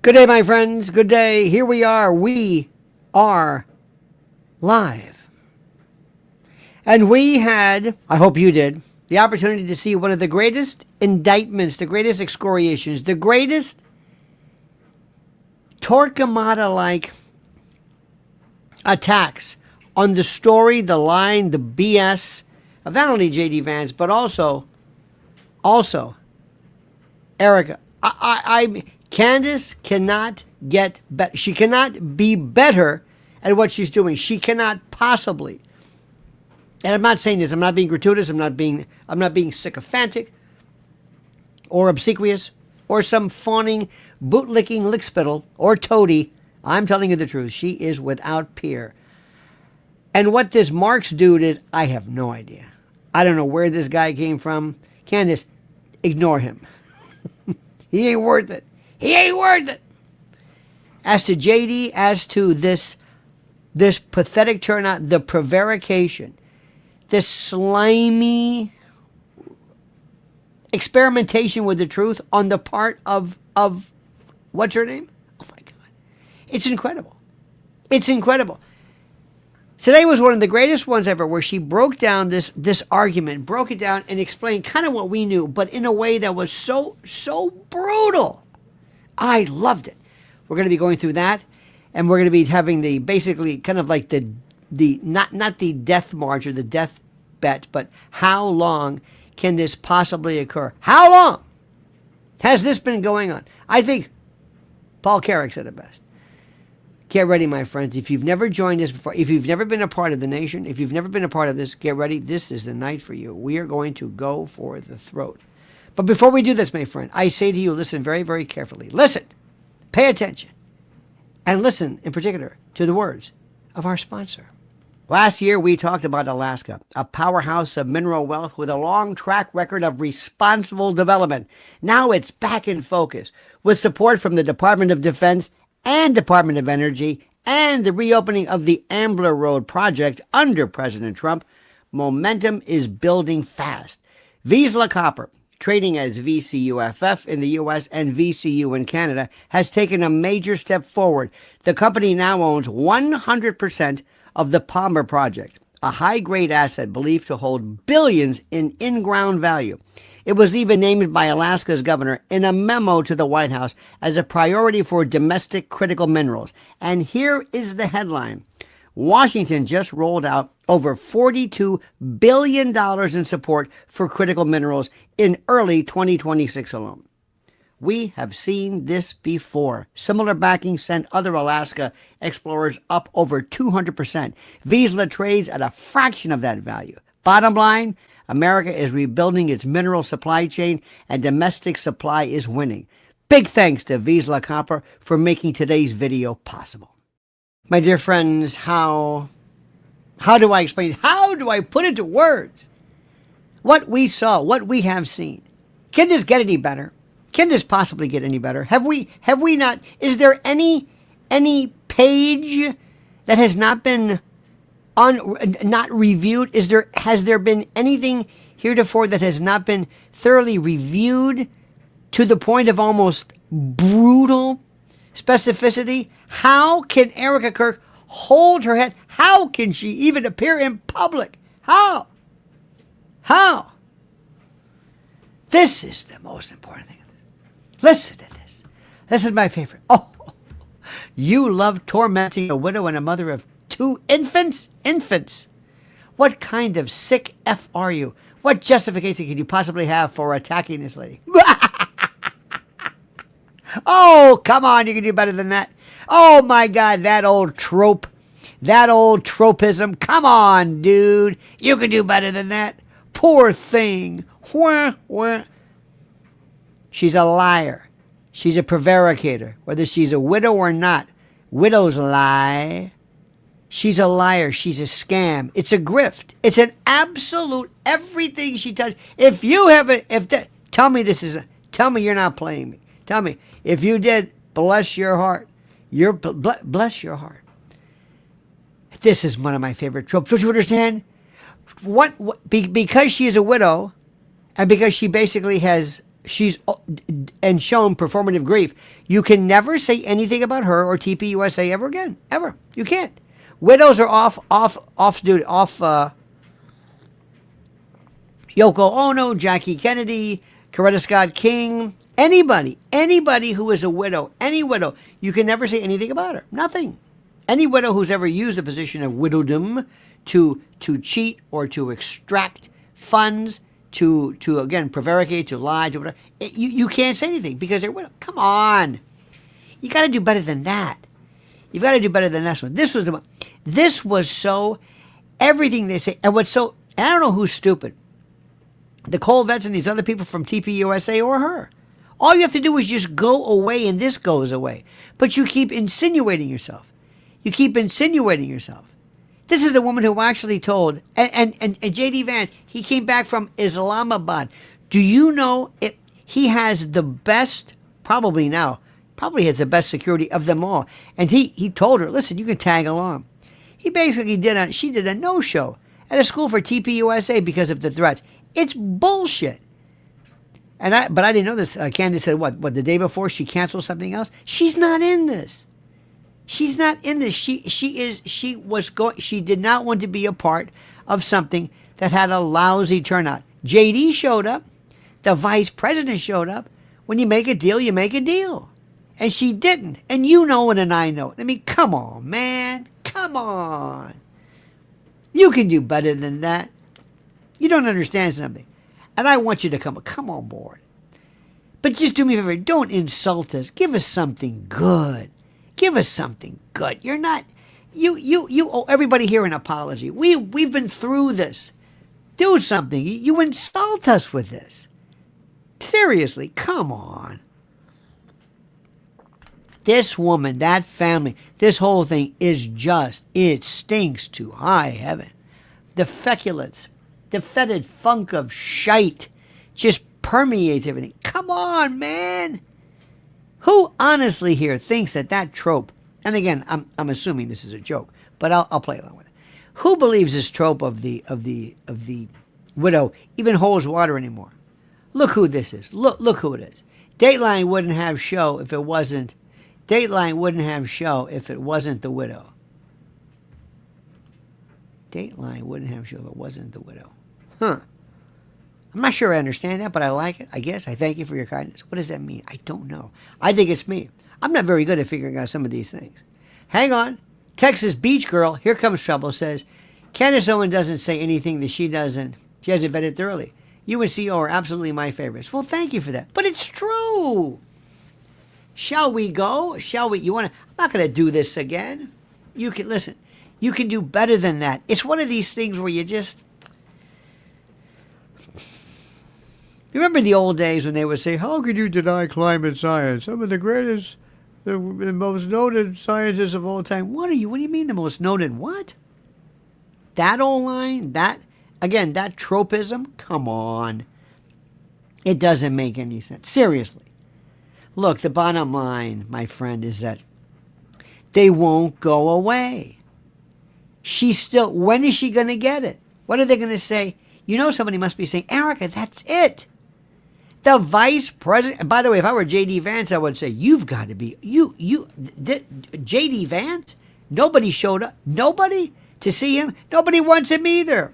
Good day, my friends. Good day. Here we are. We are live. And we had, I hope you did, the opportunity to see one of the greatest indictments, the greatest excoriations, the greatest Torquemada-like attacks on the story, the line, the BS of not only JD Vance, but also Erika. Candace cannot get better. She cannot be better at what she's doing. She cannot possibly. And I'm not saying this. I'm not being gratuitous. I'm not being sycophantic or obsequious or some fawning, bootlicking lickspittle or toady. I'm telling you the truth. She is without peer. And what this Marx dude is, I have no idea. I don't know where this guy came from. Candace, ignore him. He ain't worth it. He ain't worth it. As to JD, as to this pathetic turnout, the prevarication, this slimy experimentation with the truth on the part of what's her name? Oh my God. It's incredible. It's incredible. Today was one of the greatest ones ever where she broke down this argument, broke it down and explained kind of what we knew, but in a way that was so brutal. I loved it. We're going to be going through that, and we're going to be having the basically kind of like the not the death march or the death bet, but how long can this possibly occur? How long has this been going on? I think Paul Carrick said it best. Get ready, my friends. If you've never joined us before, if you've never been a part of the nation, if you've never been a part of this, get ready. This is the night for you. We are going to go for the throat. But before we do this, my friend, I say to you, listen very, very carefully. Listen, pay attention, and listen in particular to the words of our sponsor. Last year, we talked about Alaska, a powerhouse of mineral wealth with a long track record of responsible development. Now it's back in focus with support from the Department of Defense and Department of Energy and the reopening of the Ambler Road project under President Trump. Momentum is building fast. Vizsla Copper, trading as VCUFF in the U.S. and VCU in Canada, has taken a major step forward. The company now owns 100% of the Palmer project, a high-grade asset believed to hold billions in in-ground value. It was even named by Alaska's governor in a memo to the White House as a priority for domestic critical minerals. And here is the headline. Washington just rolled out over $42 billion in support for critical minerals in early 2026 alone. We have seen this before. Similar backing sent other Alaska explorers up over 200%. Vizsla trades at a fraction of that value. Bottom line, America is rebuilding its mineral supply chain and domestic supply is winning. Big thanks to Vizsla Copper for making today's video possible. My dear friends, how do I explain? How do I put into words what we saw, what we have seen? Can this get any better? Can this possibly get any better? Have we not? Is there any page that has not been not reviewed? Has there been anything heretofore that has not been thoroughly reviewed to the point of almost brutal specificity? How can Erika Kirk hold her head? How can she even appear in public? How? This is the most important thing. Listen to this. This is my favorite. Oh, you love tormenting a widow and a mother of 2 infants? Infants. What kind of sick F are you? What justification can you possibly have for attacking this lady? Oh, come on, you can do better than that. Oh my God, that old trope, that old tropism. Come on, dude. You can do better than that. Poor thing. She's a liar. She's a prevaricator, whether she's a widow or not. Widows lie. She's a liar. She's a scam. It's a grift. It's an absolute everything she does. If you haven't, tell me tell me you're not playing me. Tell me if you did. Bless your heart. Bless your heart. This is one of my favorite tropes. Don't you understand? Because she is a widow, and because she basically has and shown performative grief. You can never say anything about her or TPUSA ever again. Ever. You can't. Widows are off duty, Yoko Ono, Jackie Kennedy, Coretta Scott King, anybody who is a widow, any widow, you can never say anything about her. Nothing. Any widow who's ever used the position of widowdom to cheat or to extract funds, to again prevaricate, to lie, to whatever, you can't say anything because they're widow. Come on, you got to do better than that. You've got to do better than this one. This was so everything they say, and what's so I don't know who's stupid. The coal vets and these other people from TPUSA or her. All you have to do is just go away and this goes away. But you keep insinuating yourself. This is the woman who actually told, and JD Vance, he came back from Islamabad. Do you know he has the best, probably has the best security of them all. And he told her, listen, you can tag along. He basically she did a no-show at a school for TPUSA because of the threats. It's bullshit. But I didn't know this. Candace said, what, the day before she canceled something else? She's not in this. She did not want to be a part of something that had a lousy turnout. JD showed up. The vice president showed up. When you make a deal, you make a deal. And she didn't. And you know it and I know it. I mean, come on, man. Come on. You can do better than that. You don't understand something. And I want you to come on board. But just do me a favor. Don't insult us. Give us something good. You're not, you owe everybody here an apology. We've been through this. Do something. You insult us with this. Seriously, come on. This woman, that family, this whole thing is it stinks to high heaven. The feculates, the fetid funk of shite just permeates everything. Come on, man. Who honestly here thinks that trope, and again, I'm assuming this is a joke, but I'll play along with it. Who believes this trope of the widow even holds water anymore? Look who this is. Look who it is. Dateline wouldn't have show if it wasn't the widow. Dateline wouldn't have show if it wasn't the widow. Huh. I'm not sure I understand that, but I like it, I guess. I thank you for your kindness. What does that mean? I don't know. I think it's me. I'm not very good at figuring out some of these things. Hang on. Texas Beach Girl, here comes trouble, says, Candace Owens doesn't say anything that she hasn't vetted thoroughly. You and CEO are absolutely my favorites. Well, thank you for that. But it's true. Shall we go? I'm not going to do this again. You can, listen, you can do better than that. It's one of these things where you just... Remember the old days when they would say, how could you deny climate science? Some of the greatest, the most noted scientists of all time. What do you mean the most noted what? That old line? That tropism? Come on. It doesn't make any sense. Seriously. Look, the bottom line, my friend, is that they won't go away. When is she going to get it? What are they going to say? Somebody must be saying, Erika, that's it. The vice president, by the way, if I were JD Vance, I would say, you've got to be, JD Vance? Nobody showed up. Nobody to see him. Nobody wants him either.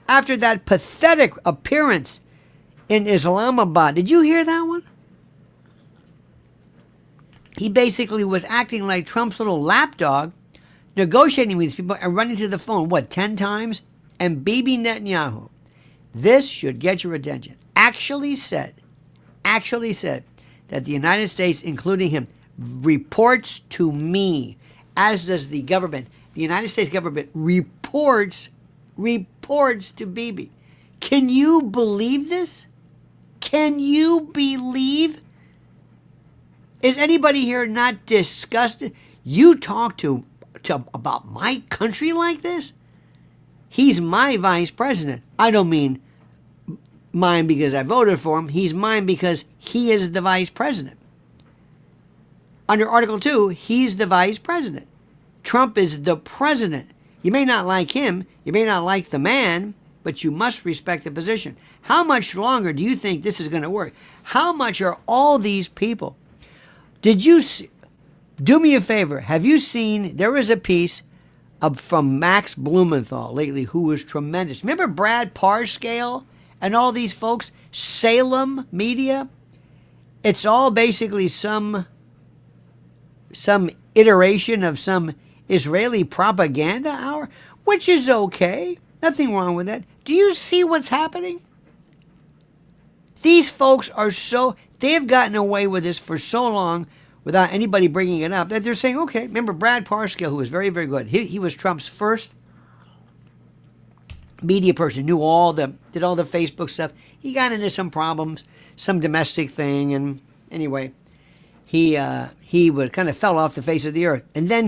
After that pathetic appearance in Islamabad. Did you hear that one? He basically was acting like Trump's little lapdog, negotiating with these people and running to the phone, 10 times? And Bibi Netanyahu, this should get your attention, actually said that the United States, including him, reports to me, as does the government. The United States government reports to Bibi. Can you believe this? Can you believe? Is anybody here not disgusted? You talk to about my country like this? He's my vice president. I don't mean mine because I voted for him. He's mine because he is the vice president. Under Article 2, he's the vice president. Trump is the president. You may not like him. You may not like the man. but you must respect the position. How much longer do you think this is going to work? How much are all these people? Did you see, do me a favor, have you seen, there was a piece from Max Blumenthal lately who was tremendous. Remember Brad Parscale and all these folks? Salem Media? It's all basically some iteration of some Israeli propaganda hour, which is okay. Nothing wrong with that. Do you see what's happening? These folks are they have gotten away with this for so long without anybody bringing it up that they're saying, okay, remember Brad Parscale, who was very, very good. He was Trump's first media person, did all the Facebook stuff. He got into some problems, some domestic thing, and anyway, he would kind of fell off the face of the earth. And then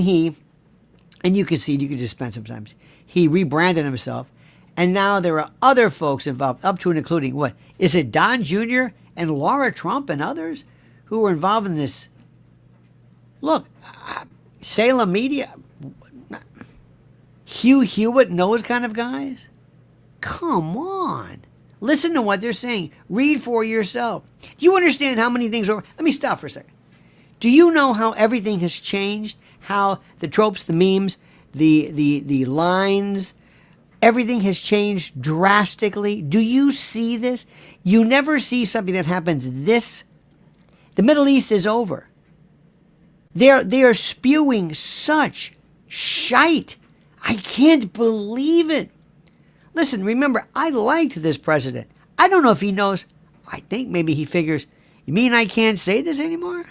and you can see, you can just spend sometimes, he rebranded himself, and now there are other folks involved, up to and including, what, is it Don Jr. and Laura Trump and others who were involved in this? Look, Salem Media, Hugh Hewitt and those kind of guys? Come on. Listen to what they're saying. Read for yourself. Do you understand how many things are... Let me stop for a second. Do you know how everything has changed? How the tropes, the memes, the lines, everything has changed drastically? Do you see this? You never see something that happens this. The Middle East is over. They are spewing such shite. I can't believe it. Listen, remember, I liked this president. I don't know if he knows. I think maybe he figures, you mean I can't say this anymore?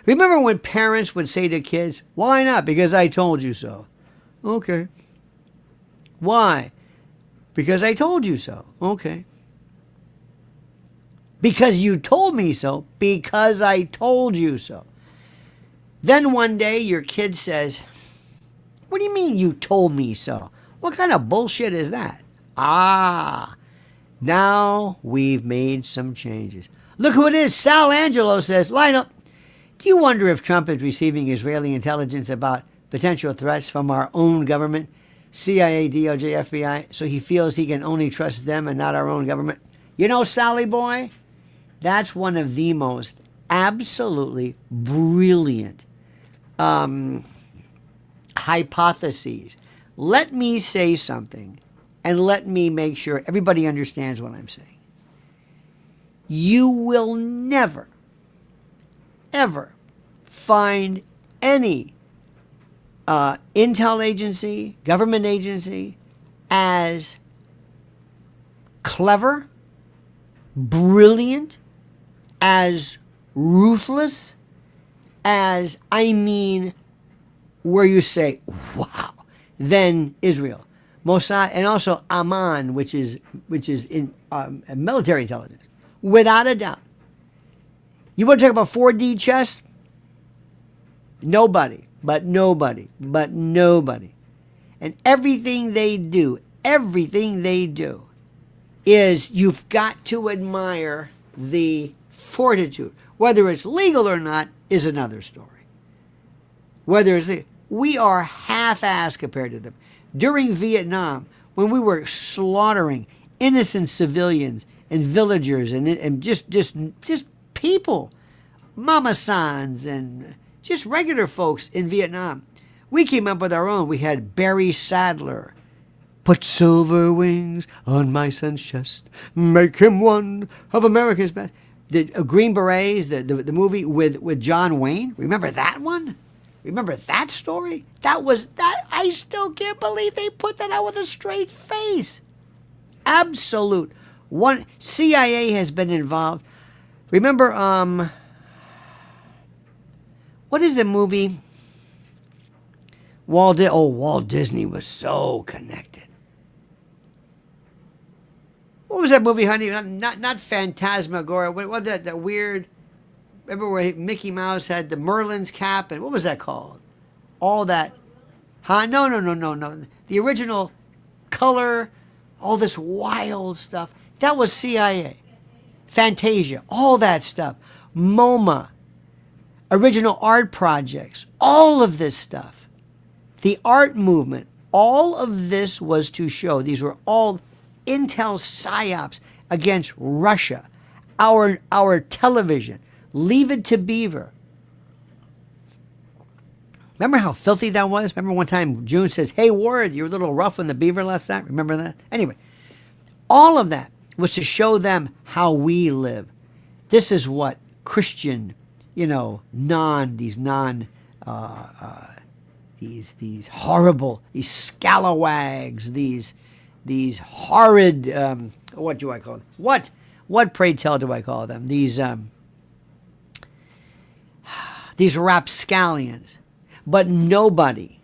Remember when parents would say to kids, why not? Because I told you so. Okay. Why? Because I told you so. Okay. Because you told me so. Because I told you so. Then one day your kid says, what do you mean you told me so? What kind of bullshit is that? Now we've made some changes. Look who it is. Sal Angelo says, line up. Do you wonder if Trump is receiving Israeli intelligence about potential threats from our own government, CIA, DOJ, FBI, so he feels he can only trust them and not our own government? You know, Sally boy, that's one of the most absolutely brilliant hypotheses. Let me say something, and let me make sure everybody understands what I'm saying. You will never, ever find any intel agency, government agency, as clever, brilliant, as ruthless, as, where you say, wow, than Israel. Mossad, and also Amman, which is in military intelligence, without a doubt. You want to talk about 4D chess? Nobody. And everything they do is, you've got to admire the fortitude. Whether it's legal or not is another story. We are half-assed compared to them. During Vietnam, when we were slaughtering innocent civilians and villagers and just people, mama sans and just regular folks in Vietnam, we came up with our own. We had Barry Sadler, put silver wings on my son's chest, make him one of America's best. The Green Berets, the movie with John Wayne. Remember that one? Remember that story? I still can't believe they put that out with a straight face. Absolute. CIA has been involved. Remember, what is the movie? Walt Disney was so connected. What was that movie, honey? Not Phantasmagoria. What was that weird... Remember where Mickey Mouse had the Merlin's cap, and what was that called? All that. Huh? No. The original color, all this wild stuff. That was CIA. Fantasia, all that stuff. MoMA, original art projects, all of this stuff. The art movement, all of this was to show, these were all intel psyops against Russia, our television, Leave It to Beaver. Remember how filthy that was? Remember one time June says, hey, Ward, you're a little rough on the beaver last night? Remember that? Anyway, all of that was to show them how we live. This is what Christian, these horrible, these scalawags, these horrid, what do I call them? What, pray tell, do I call them? These rapscallions. But nobody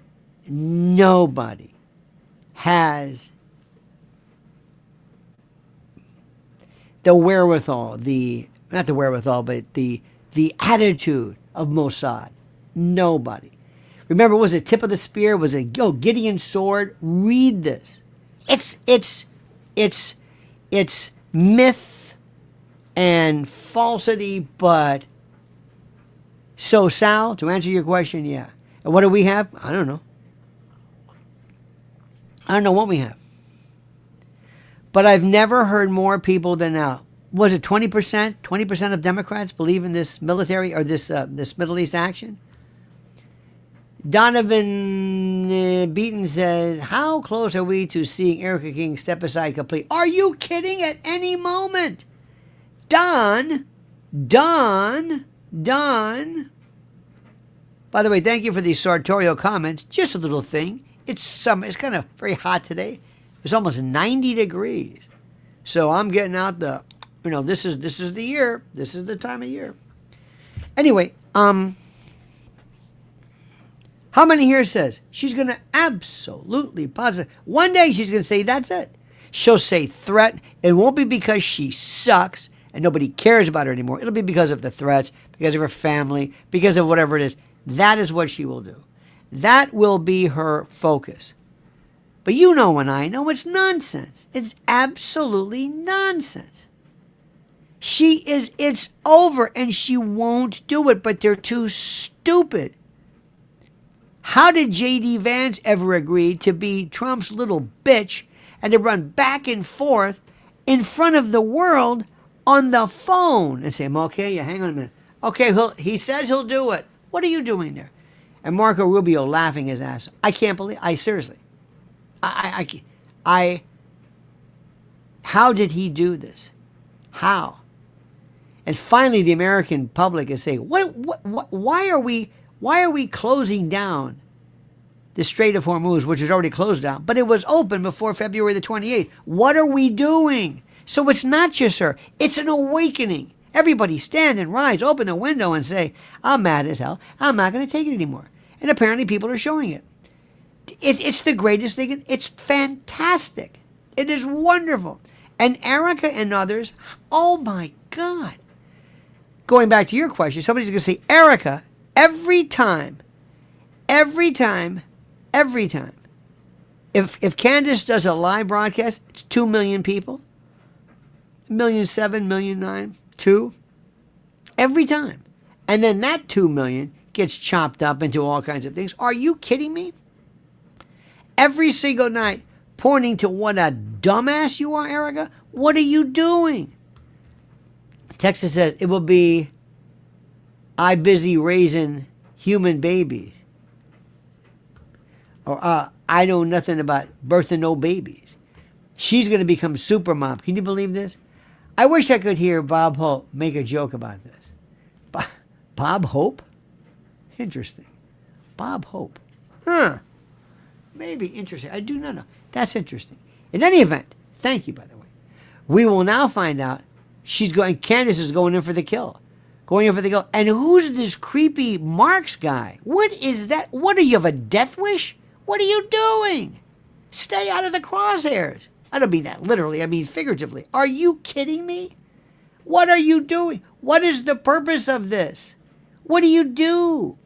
has the wherewithal, not the wherewithal, but the attitude of Mossad. Nobody. Remember, was it tip of the spear? Was it Gideon's sword? Read this. It's myth and falsity, but so, Sal, to answer your question, yeah. And what do we have? I don't know. I don't know what we have. But I've never heard more people than now. Was it 20%? 20% of Democrats believe in this military or this Middle East action? Donovan Beaton says, how close are we to seeing Erika King step aside complete? Are you kidding? At any moment. Don. By the way, thank you for these sartorial comments. Just a little thing. It's kind of very hot today. It's almost 90 degrees. So I'm getting out this is the year. This is the time of year. Anyway, how many here says she's going to absolutely positive? One day she's going to say, that's it. She'll say threat. It won't be because she sucks and nobody cares about her anymore. It'll be because of the threats, because of her family, because of whatever it is. That is what she will do. That will be her focus. But you know and I know it's nonsense. It's absolutely nonsense. It's over and she won't do it, but they're too stupid. How did JD Vance ever agree to be Trump's little bitch and to run back and forth in front of the world on the phone and say, okay, yeah, hang on a minute. Okay, he says he'll do it. What are you doing there? And Marco Rubio laughing his ass. I can't believe. Seriously. How did he do this? How? And finally, the American public is saying, why are we closing down the Strait of Hormuz, which is already closed down, but it was open before February the 28th? What are we doing? So it's not just her. It's an awakening. Everybody stand and rise, open the window and say, I'm mad as hell. I'm not going to take it anymore. And apparently people are showing it. It's the greatest thing. It's fantastic. It is wonderful. And Erika and others, oh my God. Going back to your question, somebody's going to say, Erika, every time, if Candace does a live broadcast, it's 2 million people, 1,000,007, 1,000,009, 2, every time. And then that 2 million gets chopped up into all kinds of things. Are you kidding me? Every single night, pointing to what a dumbass you are, Erika. What are you doing? Texas says, it will be, I busy raising human babies. Or, I know nothing about birthing no babies. She's going to become super mom. Can you believe this? I wish I could hear Bob Hope make a joke about this. Bob Hope? Interesting. Bob Hope. Huh. Maybe interesting. I do not know. That's interesting. In any event, thank you, by the way. We will now find out Candace is going in for the kill. And who's this creepy Marks guy? What is that? What are you, of a death wish? What are you doing? Stay out of the crosshairs. I don't mean that literally. I mean figuratively. Are you kidding me? What are you doing? What is the purpose of this? What do you do?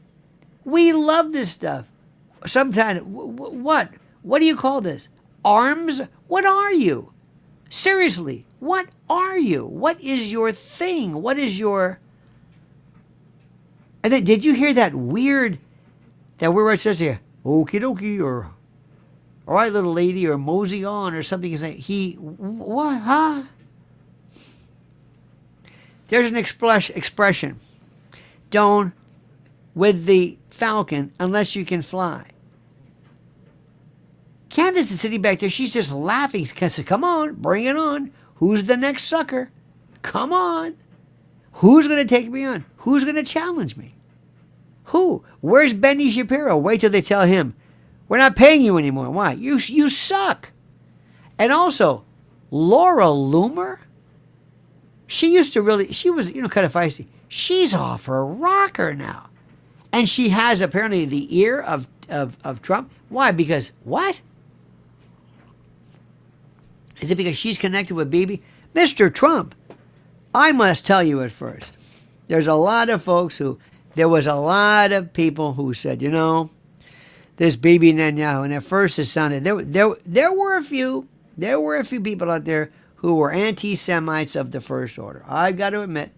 We love this stuff. Sometimes, what? What do you call this? Arms? What are you? Seriously, what are you? What is your thing? What is your... And then, did you hear that weird, where it says here, okie dokie, or All right, little lady, or mosey on, or something. What, huh? There's an expression. Don't with the falcon unless you can fly. Candace is sitting back there. She's just laughing. She says, come on, bring it on. Who's the next sucker? Come on. Who's going to take me on? Who's going to challenge me? Who? Where's Benny Shapiro? Wait till they tell him, we're not paying you anymore. Why? You suck. And also, Laura Loomer, she was, kind of feisty. She's off her rocker now. And she has apparently the ear of Trump. Why? Because, what? Is it because she's connected with Bibi? Mr. Trump, I must tell you at first, there was a lot of people who said, this Bibi Netanyahu, and at first it sounded, there were a few people out there who were anti-Semites of the first order. I've got to admit,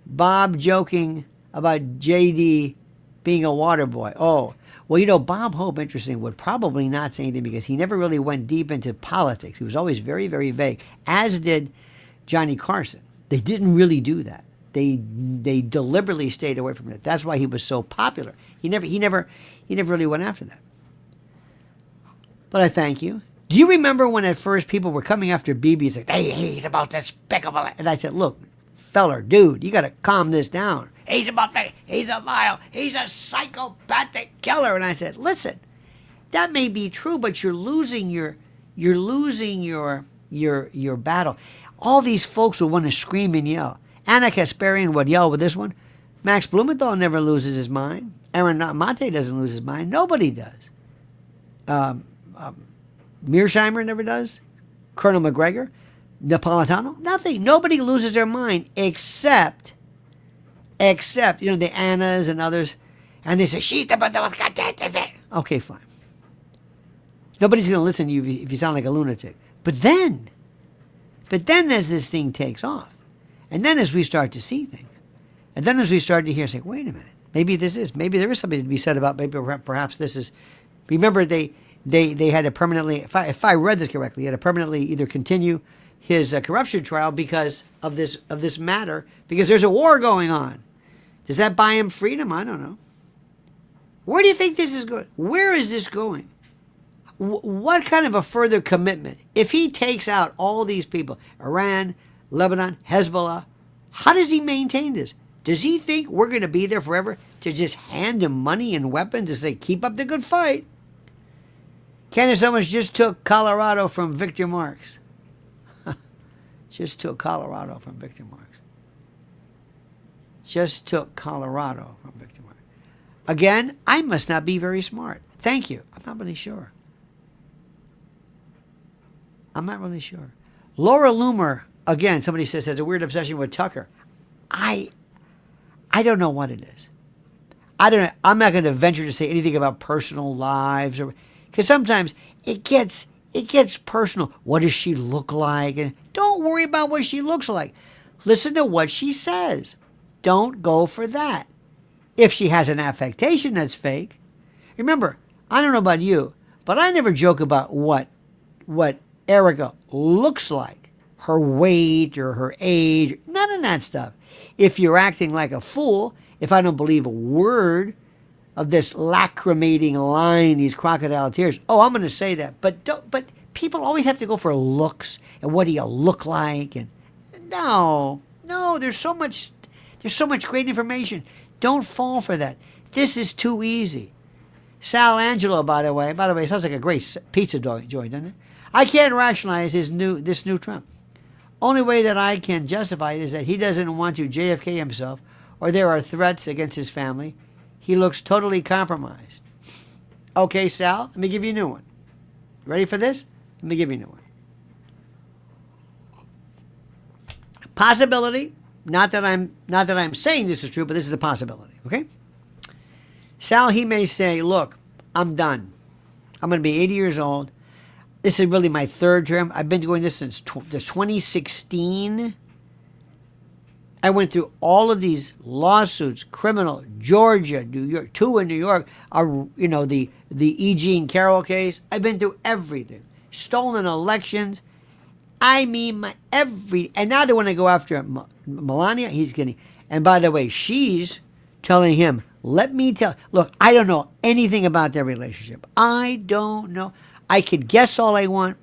Bob joking about JD being a water boy. Oh, well, Bob Hope, interesting, would probably not say anything because he never really went deep into politics. He was always very, very vague, as did Johnny Carson. They didn't really do that. They deliberately stayed away from it. That's why he was so popular. He never really went after that. But I thank you. Do you remember when at first people were coming after Bibi? It's like, hey, he's about despicable. And I said, look, feller, dude, you got to calm this down. He's a vile, he's a psychopathic killer. And I said, listen, that may be true, but you're losing your battle. All these folks will want to scream and yell. Anna Kasparian would yell with this one. Max Blumenthal never loses his mind. Aaron Mate doesn't lose his mind. Nobody does. Mearsheimer never does. Colonel McGregor. Napolitano. Nothing. Nobody loses their mind except the Annas and others. And they say, she's the... Okay, fine. Nobody's going to listen to you if you sound like a lunatic. But then as this thing takes off, and then as we start to see things, and then as we start to hear, say, wait a minute, maybe there is something to be said about, maybe perhaps this is, remember they had to permanently, if I read this correctly, had to permanently either continue his corruption trial because of this matter, because there's a war going on. Does that buy him freedom? I don't know. Where do you think this is going? Where is this going? What kind of a further commitment? If he takes out all these people, Iran, Lebanon, Hezbollah, how does he maintain this? Does he think we're going to be there forever to just hand him money and weapons to say, keep up the good fight? Candace Owens just took Colorado from Victor Marx. Just took Colorado from Victor Marx. Again, I must not be very smart. Thank you. I'm not really sure. Laura Loomer, again, somebody says, has a weird obsession with Tucker. I don't know what it is. I don't know. I'm not going to venture to say anything about personal lives, because sometimes it gets personal. What does she look like? And don't worry about what she looks like. Listen to what she says. Don't go for that. If she has an affectation that's fake, remember, I don't know about you, but I never joke about what Erika looks like, her weight or her age, none of that stuff. If you're acting like a fool, if I don't believe a word of this lacrimating line, these crocodile tears, I'm going to say that. But people always have to go for looks and what do you look like? And no, there's so much great information. Don't fall for that. This is too easy. Sal Angelo, by the way, sounds like a great pizza joint, doesn't it? I can't rationalize this new Trump. Only way that I can justify it is that he doesn't want to JFK himself, or there are threats against his family. He looks totally compromised. Okay, Sal, let me give you a new one. Ready for this? Let me give you a new one. Possibility. Not that I'm saying this is true, but this is a possibility. Okay. Sal, he may say, "Look, I'm done. I'm going to be 80 years old. This is really my third term. I've been doing this since 2016. I went through all of these lawsuits, criminal, Georgia, New York, 2 in New York, the E. Jean Carroll case. I've been through everything. Stolen elections. I mean, and now they want to go after Melania. He's getting, and by the way, she's telling him, look, I don't know anything about their relationship. I don't know. I could guess all I want,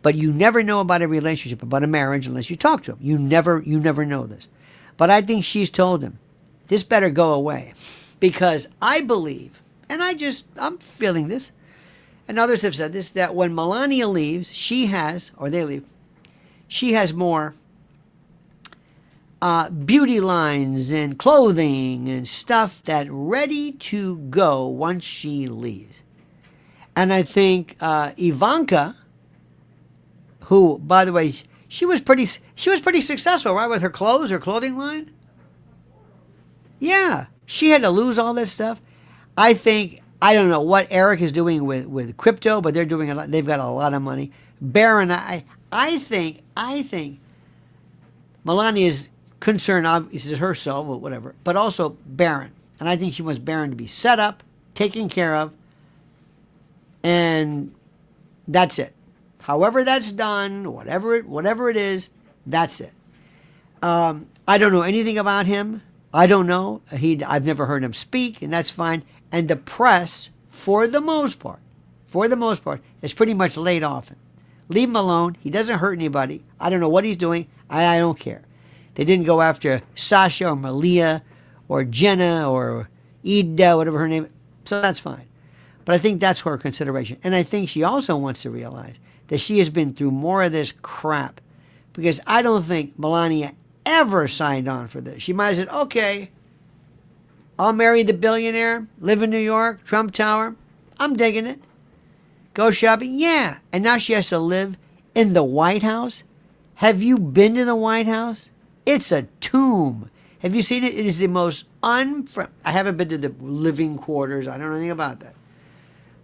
but you never know about a relationship, about a marriage, unless you talk to him. You never know this. But I think she's told him, this better go away, because I believe, and I'm feeling this, and others have said this, that when Melania leaves, she has more beauty lines and clothing and stuff that ready to go once she leaves. And I think Ivanka, who, by the way, she was pretty successful, right, with her clothing line? Yeah, she had to lose all this stuff. I don't know what Eric is doing with crypto, but they're doing a lot. They've got a lot of money. Barron, I think Melania is concerned, obviously, herself or whatever, but also Barron. And I think she wants Barron to be set up, taken care of, and that's it. However that's done, whatever it is, that's it. I don't know anything about him. I don't know. I've never heard him speak, and that's fine. And the press, for the most part, is pretty much laid off him. Leave him alone. He doesn't hurt anybody. I don't know what he's doing. I don't care. They didn't go after Sasha or Malia or Jenna or Ida, whatever her name is. So that's fine. But I think that's her consideration. And I think she also wants to realize that she has been through more of this crap, because I don't think Melania ever signed on for this. She might have said, okay, I'll marry the billionaire, live in New York, Trump Tower. I'm digging it. Go shopping. Yeah. And now she has to live in the White House. Have you been to the White House? It's a tomb. Have you seen it? It is the most I haven't been to the living quarters. I don't know anything about that.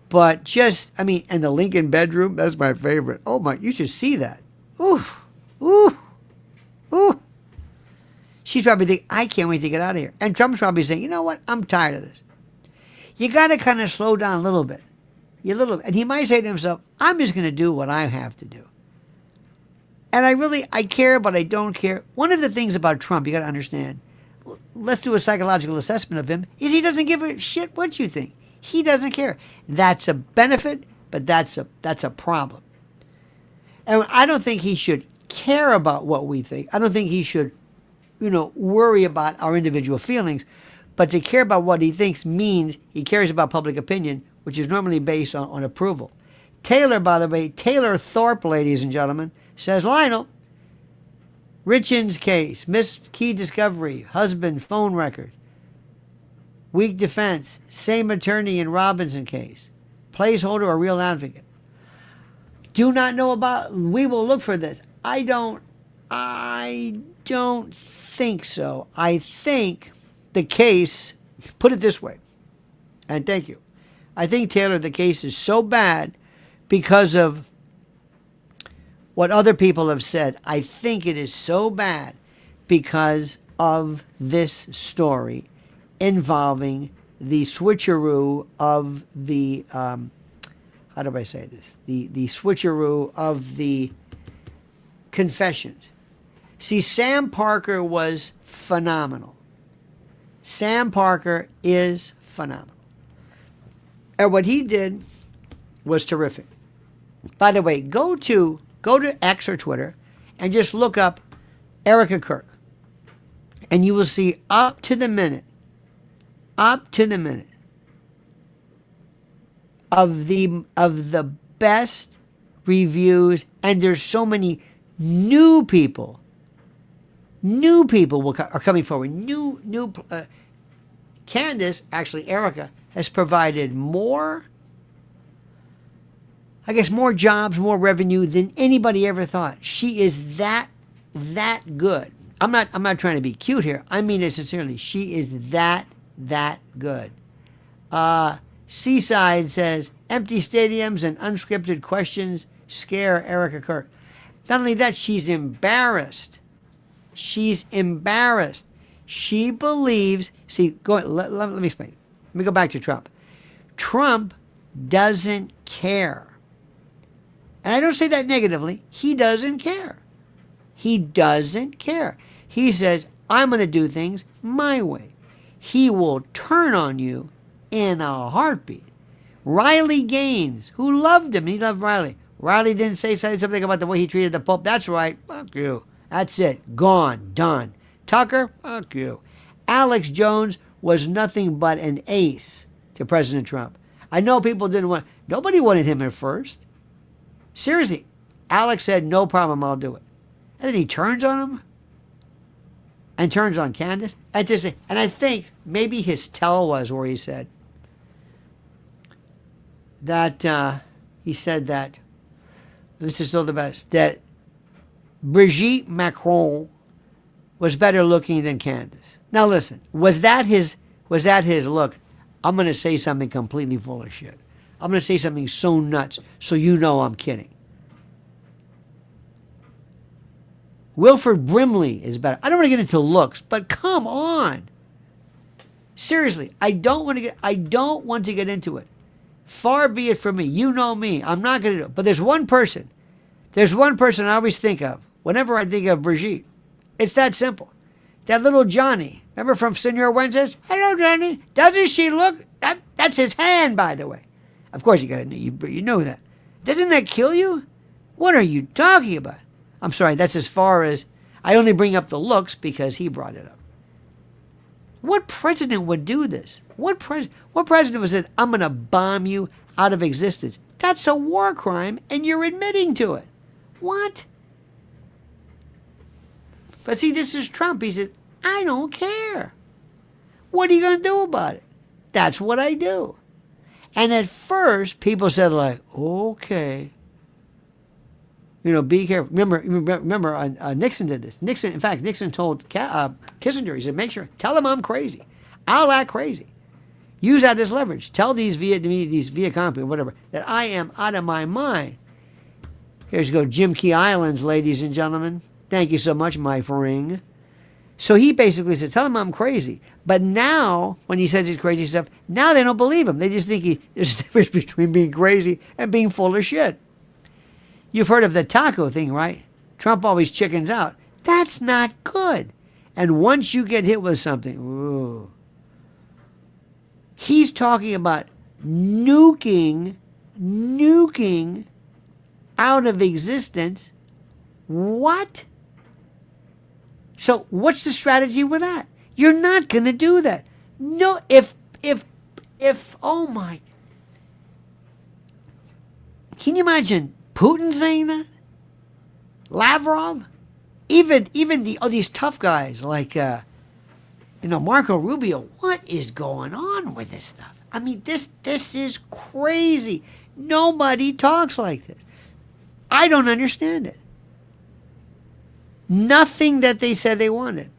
But and the Lincoln bedroom, that's my favorite. Oh my, you should see that. Ooh, ooh, ooh. She's probably thinking, I can't wait to get out of here. And Trump's probably saying, you know what? I'm tired of this. You got to kind of slow down a little bit. And he might say to himself, I'm just going to do what I have to do. And I care, but I don't care. One of the things about Trump, you got to understand, let's do a psychological assessment of him, is he doesn't give a shit what you think. He doesn't care. That's a benefit, but that's a problem. And I don't think he should care about what we think. I don't think he should, worry about our individual feelings. But to care about what he thinks means he cares about public opinion, which is normally based on approval. Taylor, by the way, Taylor Thorpe, ladies and gentlemen, says, Lionel, Richens case, missed key discovery, husband phone record, weak defense, same attorney in Robinson case, placeholder or real advocate. Do not know about, we will look for this. I don't think so. I think the case, put it this way, and thank you. I think, Taylor, the case is so bad because of what other people have said. I think it is so bad because of this story involving the switcheroo of the, how do I say this? The switcheroo of the confessions. See, Sam Parker was phenomenal. Sam Parker is phenomenal. And what he did was terrific. By the way, go to X or Twitter and just look up Erika Kirk. And you will see up to the minute of the best reviews, and there's so many new people are coming forward. Candace, actually Erika, has provided more jobs, more revenue than anybody ever thought. She is that good. I'm not trying to be cute here. I mean it sincerely. She is that good. Seaside says, empty stadiums and unscripted questions scare Erika Kirk. Not only that, she's embarrassed. She's embarrassed. She believes, see, let me explain. Let me go back to Trump. Trump doesn't care. And I don't say that negatively. He doesn't care. He doesn't care. He says, I'm going to do things my way. He will turn on you in a heartbeat. Riley Gaines, who loved him, he loved Riley. Riley didn't say something about the way he treated the Pope. That's right. Fuck you. That's it. Gone. Done. Tucker, fuck you. Alex Jones was nothing but an ace to President Trump. I know people didn't want, nobody wanted him at first. Seriously. Alex said, no problem, I'll do it. And then he turns on him and turns on Candace. And I think maybe his tell was where he said that, he said that, this is still the best, that Brigitte Macron was better looking than Candace. Now listen, was that his look, I'm going to say something completely full of shit. I'm going to say something so nuts so you know I'm kidding. Wilford Brimley is better. I don't want to get into looks, but come on. Seriously, I don't want to get into it. Far be it from me. You know me. I'm not going to do it. But there's one person I always think of whenever I think of Brigitte. It's that simple. That little Johnny. Remember from Senor Wednesdays? Hello, Johnny. Doesn't she look? That's his hand, by the way. Of course, you know that. Doesn't that kill you? What are you talking about? I'm sorry, that's as far as... I only bring up the looks because he brought it up. What president would do this? What president would say, I'm going to bomb you out of existence? That's a war crime, and you're admitting to it. What? But see, this is Trump. He says, I don't care. What are you going to do about it? That's what I do. And at first, people said like, okay. You know, be careful. Remember, Nixon did this. In fact, Nixon told Kissinger, he said, make sure, tell them I'm crazy. I'll act crazy. Use that as leverage. Tell these Vietcong people, whatever, that I am out of my mind. Here's go Jim Key Islands, ladies and gentlemen. Thank you so much, my friend. So he basically said, tell them I'm crazy. But now, when he says his crazy stuff, now they don't believe him. They just think there's a difference between being crazy and being full of shit. You've heard of the taco thing, right? Trump always chickens out. That's not good. And once you get hit with something, ooh. He's talking about nuking out of existence. What? So what's the strategy with that? You're not going to do that. No, if, oh my. Can you imagine Putin saying that? Lavrov? Even these tough guys like, Marco Rubio. What is going on with this stuff? I mean, this is crazy. Nobody talks like this. I don't understand it. Nothing that they said they wanted.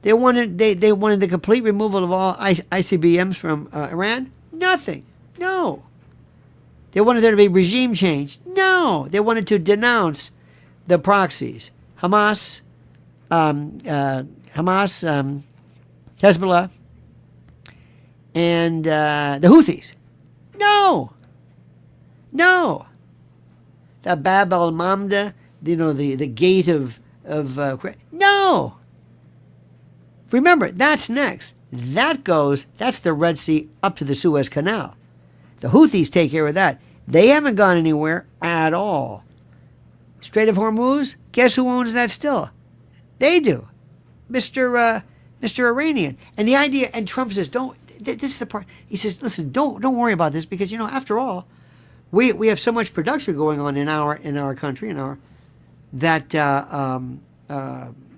They wanted the complete removal of all ICBMs from Iran. Nothing. No. They wanted there to be regime change. No. They wanted to denounce the proxies, Hamas, Hezbollah, and the Houthis. No. The Bab al-Mamda, the gate of no. Remember, that's next. That's the Red Sea up to the Suez Canal. The Houthis take care of that. They haven't gone anywhere at all. Strait of Hormuz, guess who owns that still? They do. Mr. Iranian. And the idea, and Trump says, this is the part, he says, listen, don't worry about this because, after all, we have so much production going on in our country, that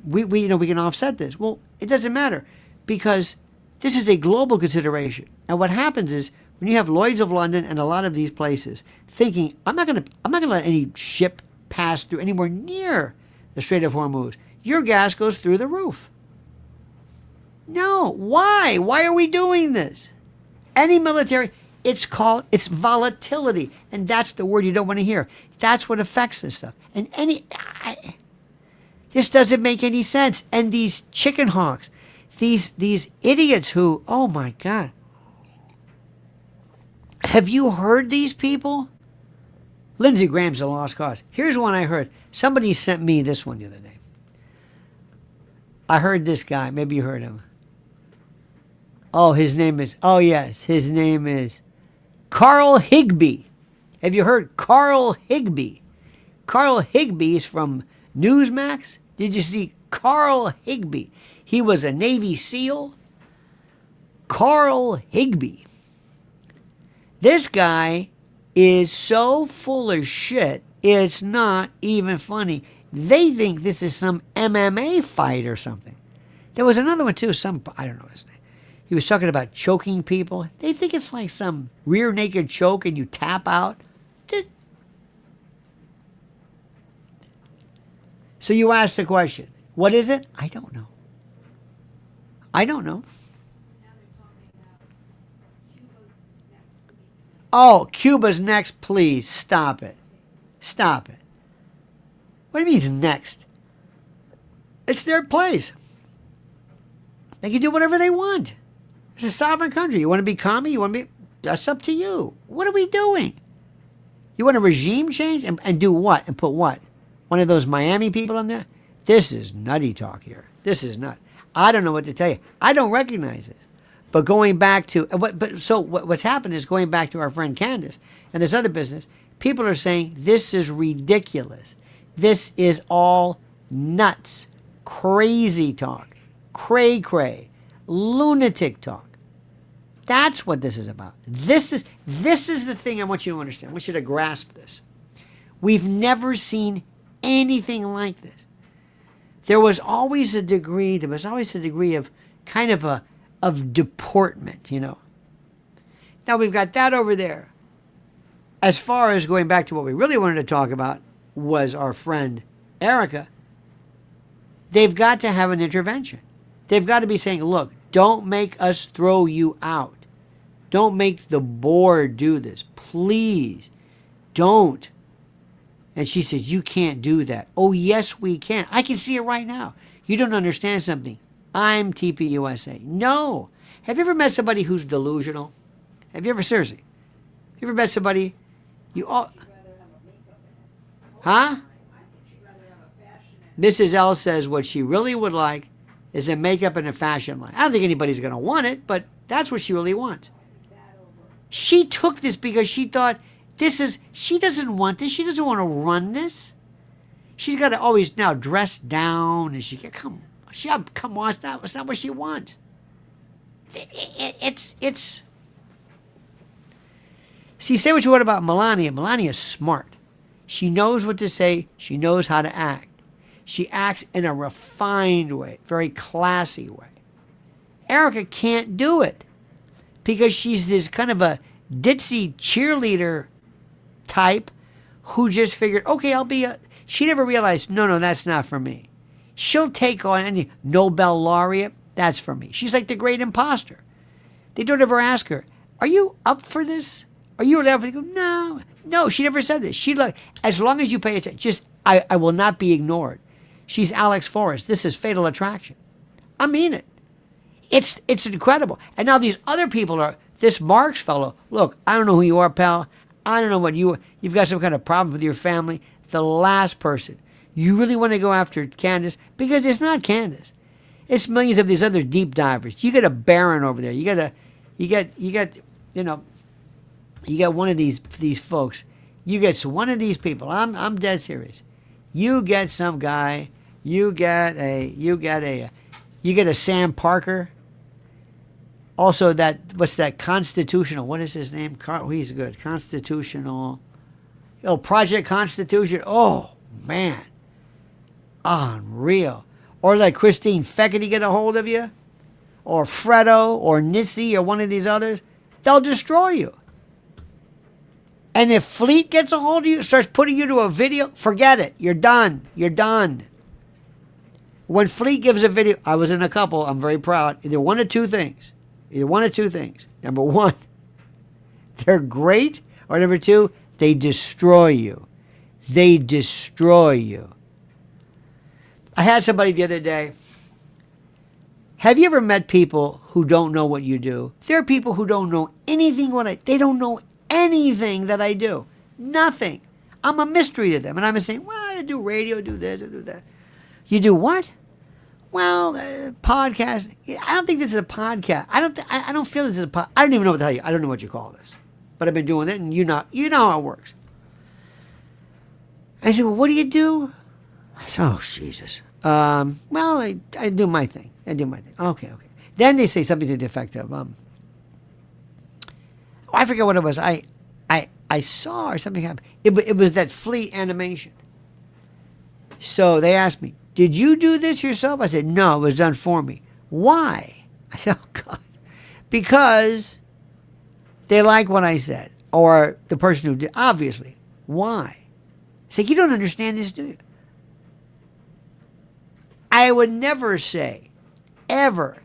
we can offset this. Well, it doesn't matter because this is a global consideration. And what happens is when you have Lloyd's of London and a lot of these places thinking, I'm not gonna let any ship pass through anywhere near the Strait of Hormuz. Your gas goes through the roof. No, why? Why are we doing this? Any military, it's volatility, and that's the word you don't want to hear. That's what affects this stuff. And This doesn't make any sense. And these chicken hawks, these idiots who, oh my God. Have you heard these people? Lindsey Graham's a lost cause. Here's one I heard. Somebody sent me this one the other day. I heard this guy. Maybe you heard him. Oh, his name is Carl Higbee. Have you heard Carl Higbee? Carl Higbee is from Newsmax. Did you see Carl Higbee? He was a Navy SEAL. Carl Higbee. This guy is so full of shit, it's not even funny. They think this is some MMA fight or something. There was another one too, I don't know his name. He was talking about choking people. They think it's like some rear naked choke and you tap out. So you ask the question, what is it? I don't know. I don't know. Oh, Cuba's next, please. Stop it. Stop it. What do you mean next? It's their place. They can do whatever they want. It's a sovereign country. You want to be commie? You want to be... That's up to you. What are we doing? You want a regime change? And do what? And put what? One of those Miami people in there? This is nutty talk here. This is nut. I don't know what to tell you. I don't recognize this. But going back to... what's happened is going back to our friend Candace and this other business, people are saying this is ridiculous. This is all nuts. Crazy talk. Cray-cray. Lunatic talk. That's what this is about. This is the thing I want you to understand. I want you to grasp this. We've never seen anything like this. There was always a degree of kind of deportment, you know. Now we've got that over there. As far as going back to what we really wanted to talk about was our friend Erika. They've got to have an intervention. They've got to be saying, look, don't make us throw you out. Don't make the board do this. Please don't. And she says, you can't do that. Oh, yes, we can. I can see it right now. You don't understand something. I'm TPUSA. No. Have you ever met somebody who's delusional? Have you ever, seriously? You ever met somebody? Huh? Mrs. L says what she really would like is a makeup and a fashion line. I don't think anybody's going to want it, but that's what she really wants. She took this because she thought she doesn't want this. She doesn't want to run this. She's got to always now dress down and come on, it's not what she wants. It's. See, say what you want about Melania. Melania's smart. She knows what to say. She knows how to act. She acts in a refined way, very classy way. Erika can't do it because she's this kind of a ditzy cheerleader type who just figured, okay, she never realized, no, that's not for me. She'll take on any Nobel laureate, that's for me. She's like the great imposter. They don't ever ask her, are you up for this? Are you allowed to go? No, she never said this. As long as you pay attention, I will not be ignored. She's Alex Forrest. This is Fatal Attraction. I mean it. It's incredible. And now these other people are, this Marks fellow, look, I don't know who you are, pal. I don't know what you've got some kind of problem with your family. The last person. You really want to go after Candace? Because it's not Candace. It's millions of these other deep divers. You got a Baron over there. You got one of these folks. You get one of these people. I'm dead serious. You get some guy. You get a Sam Parker. Also, what's that constitutional? What is his name? He's good. Constitutional. Oh, Project Constitution. Oh man, unreal. Or like Christine Feckety get a hold of you, or Fredo, or Nissy, or one of these others. They'll destroy you. And if Fleet gets a hold of you, starts putting you to a video, forget it. You're done. You're done. When Fleet gives a video, I was in a couple, I'm very proud. Either one of two things. Number one, they're great. Or number two, they destroy you. They destroy you. I had somebody the other day. Have you ever met people who don't know what you do? There are people who don't know anything they don't know anything that I do. Nothing. I'm a mystery to them. And I'm saying, well, I do radio, do this, I do that. You do what? Well, podcast. I don't think this is a podcast. I don't feel this is a podcast. I don't even know what the hell I don't know what you call this. But I've been doing it, and you know how it works. I said, well, what do you do? I said, oh, Jesus. Well, I do my thing. Okay. Then they say something to the effect of, I forget what it was. I saw or something happened. It was that flea animation. So they asked me, did you do this yourself? I said, no, it was done for me. Why? I said, oh, God. Because they like what I said. Or the person who did. Obviously. Why? I said, you don't understand this, do you? I would never say, ever,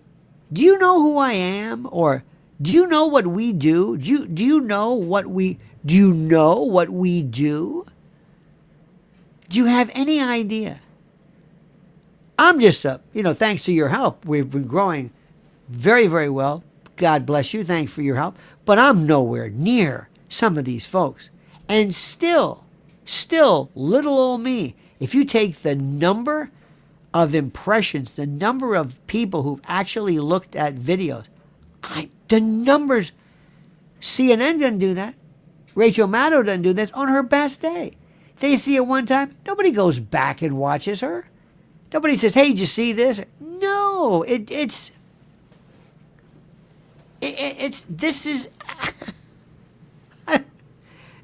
do you know who I am? Or do you know what we do? Do you know what we do? Do you have any idea? I'm just thanks to your help, we've been growing very, very well. God bless you. Thanks for your help. But I'm nowhere near some of these folks. And still, little old me, if you take the number of impressions, the number of people who've actually looked at videos, the numbers, CNN doesn't do that. Rachel Maddow doesn't do that on her best day. They see it one time. Nobody goes back and watches her. Nobody says, hey, did you see this? No, this is,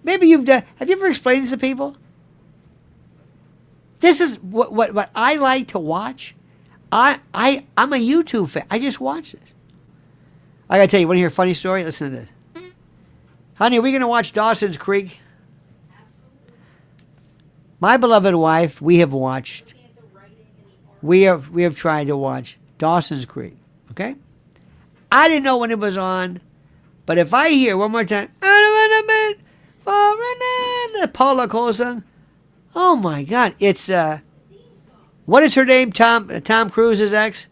maybe you've done, have you ever explained this to people? This is what I like to watch. I'm a YouTube fan. I just watch this. I gotta tell you, want to hear a funny story? Listen to this. Honey, are we gonna watch Dawson's Creek? My beloved wife, we have watched. We have tried to watch Dawson's Creek. Okay? I didn't know when it was on, but if I hear one more time, I don't want to the Paula Cole song. Oh my God! It's what is her name? Tom Cruise's ex.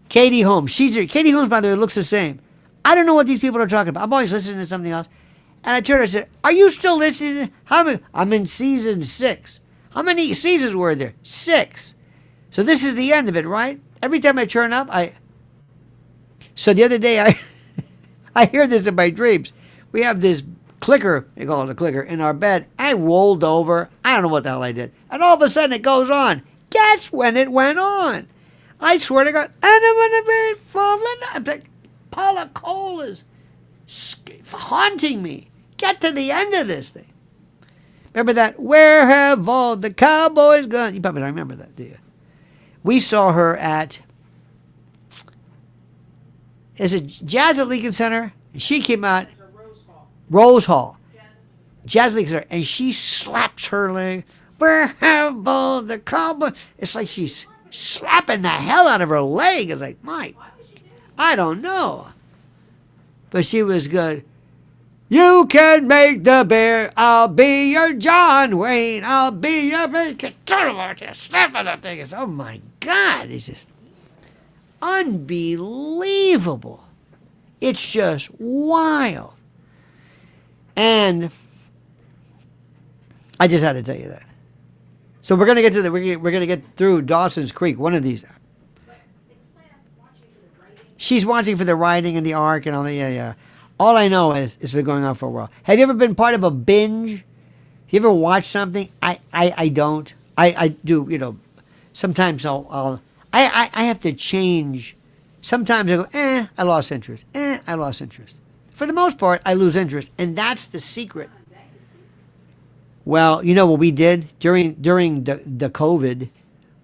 Katie Holmes. Katie Holmes, by the way, looks the same. I don't know what these people are talking about. I'm always listening to something else. And I turned and said, are you still listening? I'm in season 6. How many seasons were there? 6. So this is the end of it, right? Every time I turn up, So the other day, I hear this in my dreams. We have this clicker, they call it a clicker, in our bed. I rolled over. I don't know what the hell I did. And all of a sudden it goes on. Guess when it went on? I swear to God, I don't want to be falling. Paula Cole is haunting me. Get to the end of this thing. Remember that? Where have all the cowboys gone? You probably don't remember that, do you? We saw her at, is it Jazz at Lincoln Center? And she came out. Rose Hall. Jazz Lincoln Center. And she slaps her leg. Where have all the cowboys? It's like she's slapping the hell out of her leg. It's like, Mike, I don't know. But she was good. You can make the bear. I'll be your John Wayne. I'll be your slapping that thing. Oh my God. It's just unbelievable. It's just wild. And I just had to tell you that. So we're gonna get to we're gonna get through Dawson's Creek. One of these. She's watching for the writing and the arc and all the yeah. All I know is it's been going on for a while. Have you ever been part of a binge? Have you ever watched something? I don't. I do. Sometimes I have to change. Sometimes I go I lost interest. I lost interest. For the most part, I lose interest, and that's the secret. Well, you know what we did during the COVID?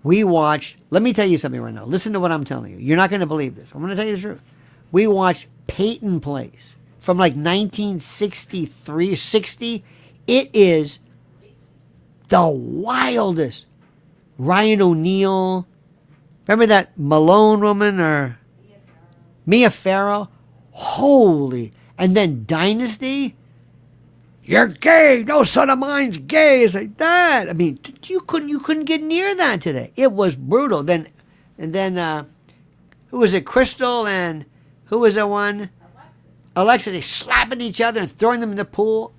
We watched, let me tell you something right now. Listen to what I'm telling you. You're not going to believe this. I'm going to tell you the truth. We watched Peyton Place from like 1963 or 60. It is the wildest. Ryan O'Neal. Remember that Malone woman or Mia Farrow? Holy. And then Dynasty. You're gay. No son of mine's gay. It's like that. I mean, you couldn't get near that today. It was brutal. Then who was it? Crystal and who was the one? Alexa. They slapping each other and throwing them in the pool.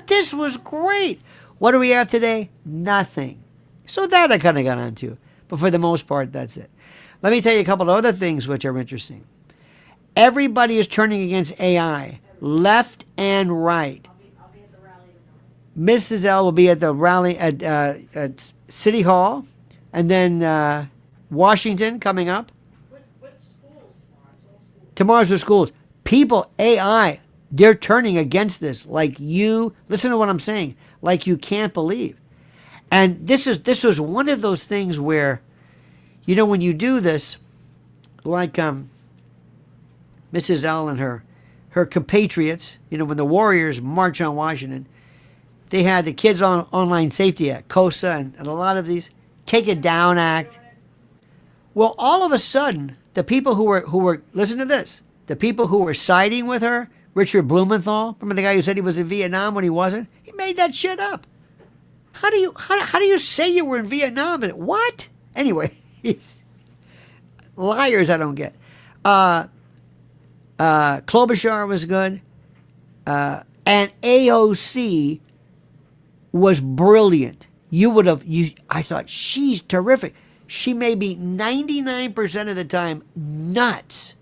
This was great. What do we have today? Nothing. So that I kind of got onto. But for the most part, that's it. Let me tell you a couple of other things which are interesting. Everybody is turning against AI, left and right. I'll be at the rally tomorrow. Mrs. L will be at the rally at City Hall, and then Washington coming up. What schools tomorrow? It's all schools. Tomorrow's the schools. People, AI, they're turning against this like you, listen to what I'm saying, like you can't believe. And this was one of those things where, you know, when you do this, like Mrs. L and her compatriots, you know, when the Warriors march on Washington, they had the Kids on Online Safety Act, COSA, and a lot of these Takedown Act. Well, all of a sudden, the people who were listen to this, the people who were siding with her, Richard Blumenthal, remember the guy who said he was in Vietnam when he wasn't? He made that shit up. How do you say you were in Vietnam? And what? Anyway, liars I don't get. Klobuchar was good. And AOC was brilliant. I thought, she's terrific. She may be 99% of the time nuts.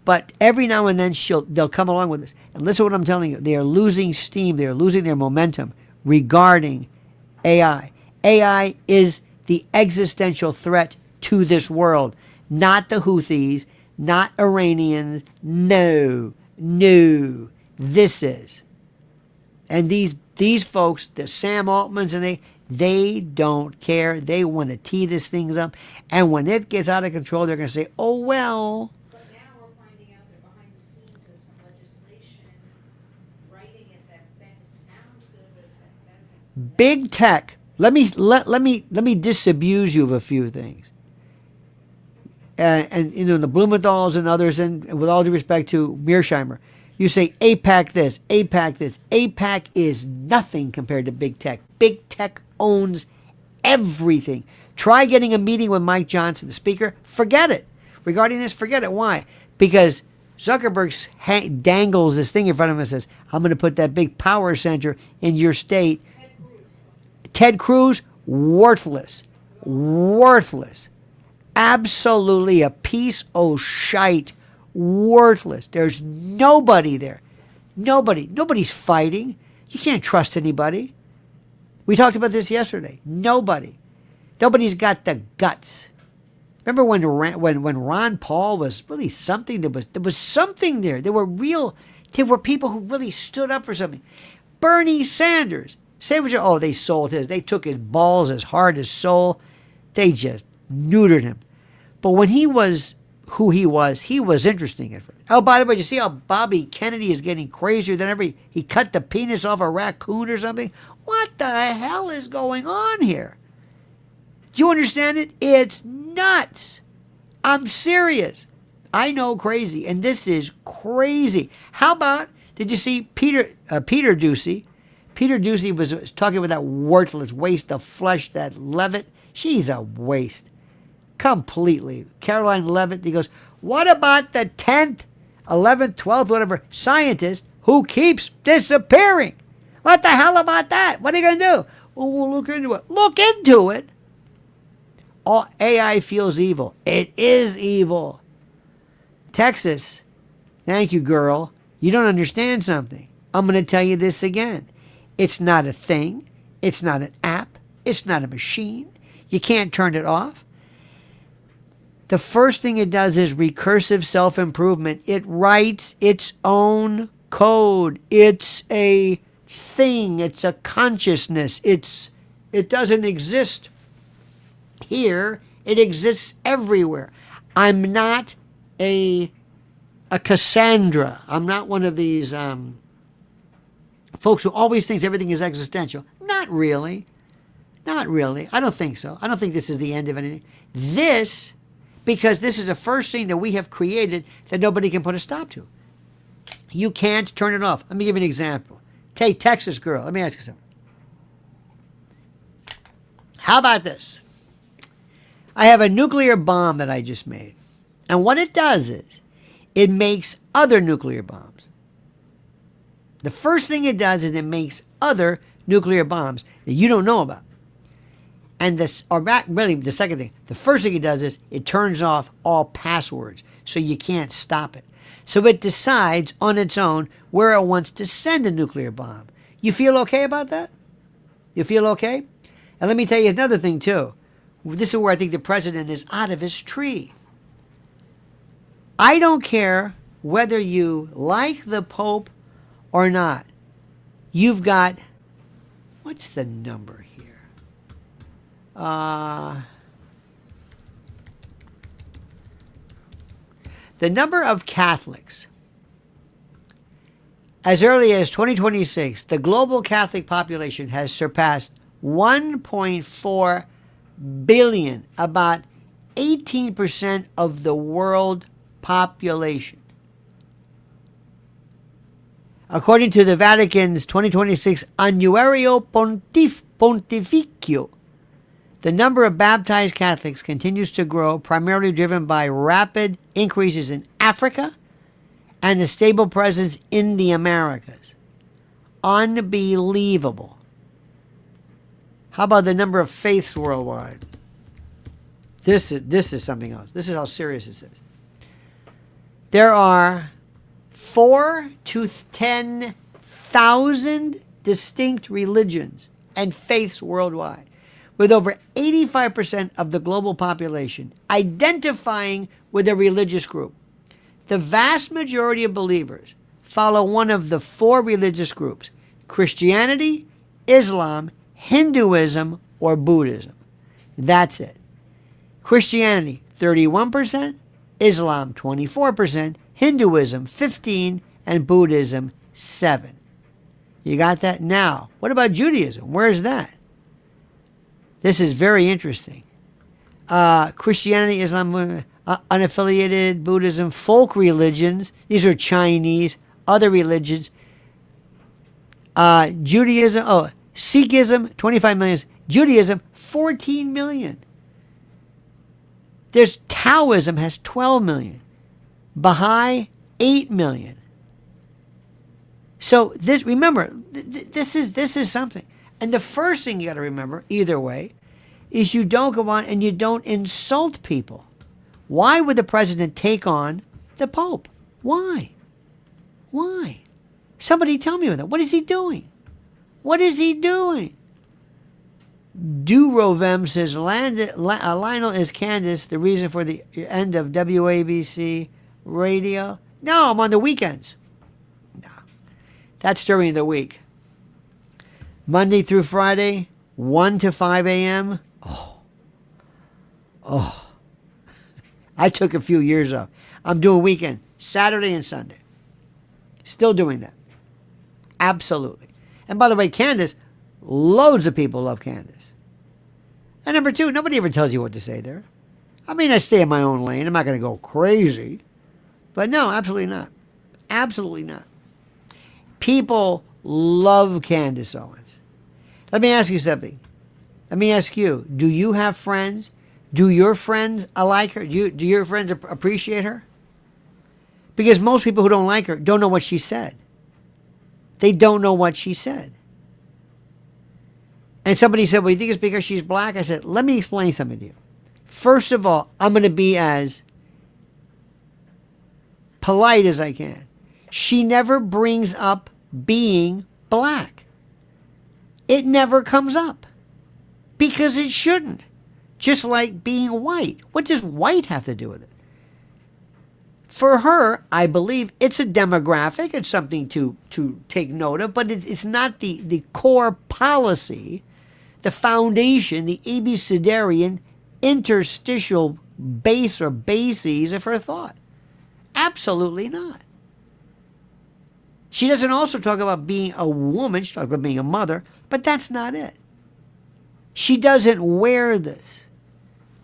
But every now and then they'll come along with this. And listen to what I'm telling you. They are losing steam. They are losing their momentum regarding AI. AI is the existential threat to this world. Not the Houthis, not Iranians. No. This is. And these folks, the Sam Altmans, and they don't care. They want to tee this thing up. And when it gets out of control, they're going to say, oh, well. But now we're finding out they're behind the scenes of some legislation, writing it that sounds good, but that Big tech. Let me disabuse you of a few things. And you know, the Blumenthal's and others, and with all due respect to Mearsheimer, you say APAC this, APAC this. APAC is nothing compared to big tech. Big tech owns everything. Try getting a meeting with Mike Johnson, the speaker. Forget it. Regarding this, forget it. Why? Because Zuckerberg dangles this thing in front of him and says, I'm going to put that big power center in your state. Ted Cruz, worthless. Absolutely a piece of shite. Worthless. There's nobody there. Nobody's fighting. You can't trust anybody. We talked about this yesterday. Nobody's got the guts. Remember when Ron Paul was really something? There was something there. There were people who really stood up for something. Bernie Sanders. Say what they sold his. They took his balls as hard as soul. They just neutered him. But when he was who he was interesting at first. Oh, by the way, you see how Bobby Kennedy is getting crazier than ever? He cut the penis off a raccoon or something? What the hell is going on here? Do you understand it? It's nuts. I'm serious. I know crazy, and this is crazy. How about, did you see Peter Doocy? Peter Doocy was talking about that worthless waste of flesh, that Levitt. She's a waste. Completely. Caroline Levitt, he goes, what about the 10th, 11th, 12th, whatever, scientist who keeps disappearing? What the hell about that? What are you going to do? Well, we'll look into it. Look into it? All AI feels evil. It is evil. Texas, thank you, girl. You don't understand something. I'm going to tell you this again. It's not a thing. It's not an app. It's not a machine. You can't turn it off. The first thing it does is recursive self-improvement. It writes its own code. It's a thing. It's a consciousness. It doesn't exist here. It exists everywhere. I'm not a Cassandra. I'm not one of these folks who always thinks everything is existential. Not really. I don't think so. I don't think this is the end of anything. Because this is the first thing that we have created that nobody can put a stop to. You can't turn it off. Let me give you an example. Hey, Texas girl, let me ask you something. How about this? I have a nuclear bomb that I just made. And what it does is it makes other nuclear bombs. The first thing it does is it makes other nuclear bombs that you don't know about. And this, or really the second thing, the first thing it does is it turns off all passwords so you can't stop it. So it decides on its own where it wants to send a nuclear bomb. You feel okay about that? You feel okay? And let me tell you another thing too. This is where I think the president is out of his tree. I don't care whether you like the Pope or not. You've got, what's the number here? The number of Catholics, as early as 2026, the global Catholic population has surpassed 1.4 billion, about 18% of the world population. According to the Vatican's 2026 Annuario Pontificio, the number of baptized Catholics continues to grow, primarily driven by rapid increases in Africa and a stable presence in the Americas. Unbelievable. How about the number of faiths worldwide? This is something else. This is how serious this is. There are 4 to 10,000 distinct religions and faiths worldwide, with over 85% of the global population identifying with a religious group. The vast majority of believers follow one of the 4 religious groups: Christianity, Islam, Hinduism, or Buddhism. That's it. Christianity, 31%, Islam, 24%, Hinduism, 15%, and Buddhism, 7%. You got that? Now, what about Judaism? Where's that? This is very interesting. Christianity, Islam, unaffiliated, Buddhism, folk religions. These are Chinese, other religions. Judaism, Sikhism, 25 million. Judaism, 14 million. There's Taoism has 12 million. Baha'i, 8 million. So this, remember, this is something. And the first thing you got to remember, either way, is you don't go on and you don't insult people. Why would the president take on the Pope? Why? Why? Somebody tell me that. What is he doing? What is he doing? Durovem says, Lionel, is Candace the reason for the end of WABC radio? No, I'm on the weekends. No. That's during the week. Monday through Friday, 1 to 5 a.m. Oh. I took a few years off. I'm doing weekend, Saturday and Sunday. Still doing that. Absolutely. And by the way, Candace, loads of people love Candace. And number 2, nobody ever tells you what to say there. I mean, I stay in my own lane. I'm not going to go crazy. But no, absolutely not. Absolutely not. People love Candace Owens. Let me ask you something. Let me ask you, do you have friends? Do your friends like her? Do your friends appreciate her? Because most people who don't like her don't know what she said. They don't know what she said. And somebody said, well, you think it's because she's black? I said, let me explain something to you. First of all, I'm going to be as polite as I can. She never brings up being black. It never comes up. Because it shouldn't. Just like being white. What does white have to do with it? For her, I believe it's a demographic. It's something to take note of, but it's not the core policy, the foundation, the abecedarian interstitial base or bases of her thought. Absolutely not. She doesn't also talk about being a woman. She talks about being a mother, but that's not it. She doesn't wear this.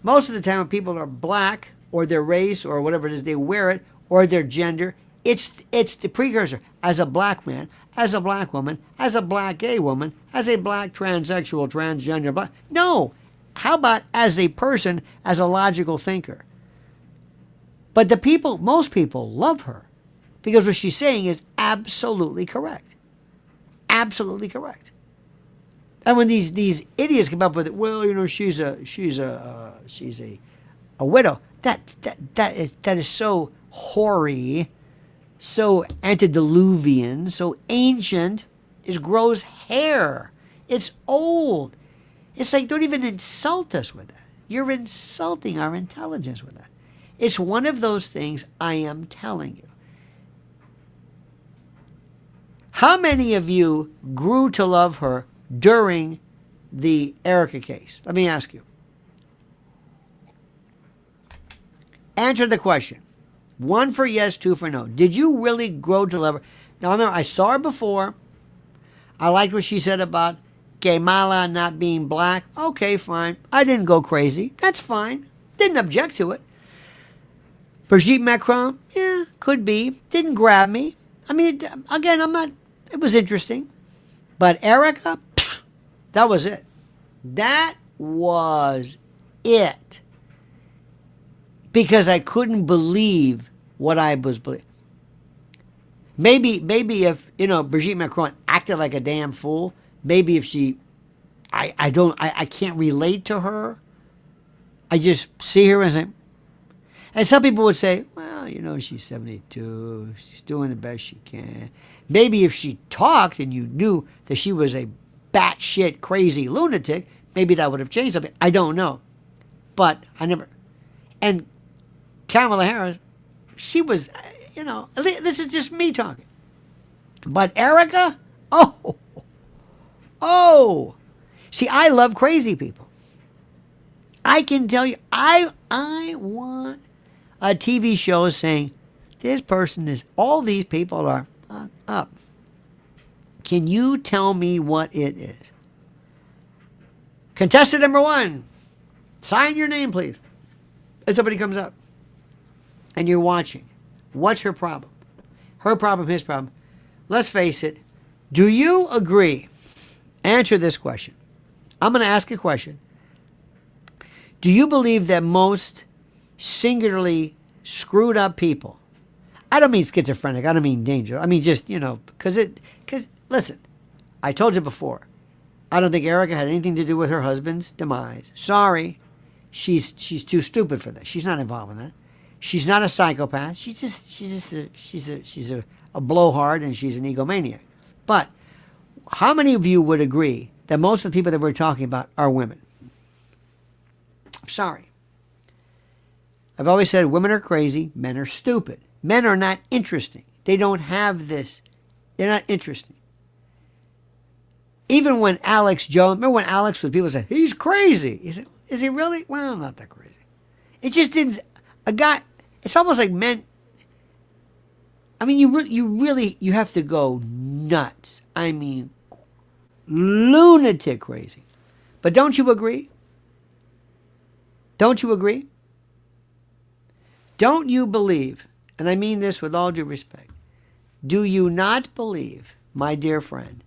Most of the time when people are black or their race or whatever it is, they wear it, or their gender, It's the precursor. As a black man, as a black woman, as a black gay woman, as a black transsexual, transgender, black. No. How about as a person, as a logical thinker? But most people love her because what she's saying is absolutely correct. Absolutely correct. And when these idiots come up with it, well, you know, she's a widow. That is so hoary, so antediluvian, so ancient. It grows hair. It's old. It's like, don't even insult us with that. You're insulting our intelligence with that. It's one of those things I am telling you. How many of you grew to love her during the Erika case? Let me ask you. Answer the question. 1 for yes, 2 for no. Did you really grow to love her? Now, remember, I saw her before. I liked what she said about Kamala not being black. Okay, fine. I didn't go crazy. That's fine. Didn't object to it. Brigitte Macron, yeah, could be. Didn't grab me. I mean, again, it was interesting. But Erika, that was it. That was it. Because I couldn't believe what I was believing. Maybe if, you know, Brigitte Macron acted like a damn fool, maybe if she, I can't relate to her. I just see her and say, and some people would say, well, you know, she's 72. She's doing the best she can. Maybe if she talked and you knew that she was a batshit crazy lunatic, maybe that would have changed something. I don't know. But I never. And Kamala Harris, she was, you know, this is just me talking. But Erika, oh. See, I love crazy people. I can tell you, I want a TV show saying, this person is, all these people are up. Can you tell me what it is? Contestant number 1, sign your name, please. And somebody comes up. And you're watching. What's her problem? Her problem, his problem. Let's face it. Do you agree? Answer this question. I'm going to ask a question. Do you believe that most singularly screwed up people, I don't mean schizophrenic, I don't mean danger, I mean just, you know, because listen, I told you before, I don't think Erika had anything to do with her husband's demise. Sorry, she's too stupid for that. She's not involved in that. She's not a psychopath. She's a blowhard and she's an egomaniac. But how many of you would agree that most of the people that we're talking about are women? I'm sorry. I've always said women are crazy, men are stupid. Men are not interesting. They don't have this. They're not interesting. Even when Alex Jones, remember when Alex was, people said, he's crazy. He said, is he really? Well, I'm not that crazy. It just didn't, a guy, it's almost like men, I mean, you have to go nuts. I mean, lunatic crazy. But don't you agree? Don't you agree? Don't you believe, and I mean this with all due respect, do you not believe, my dear friend,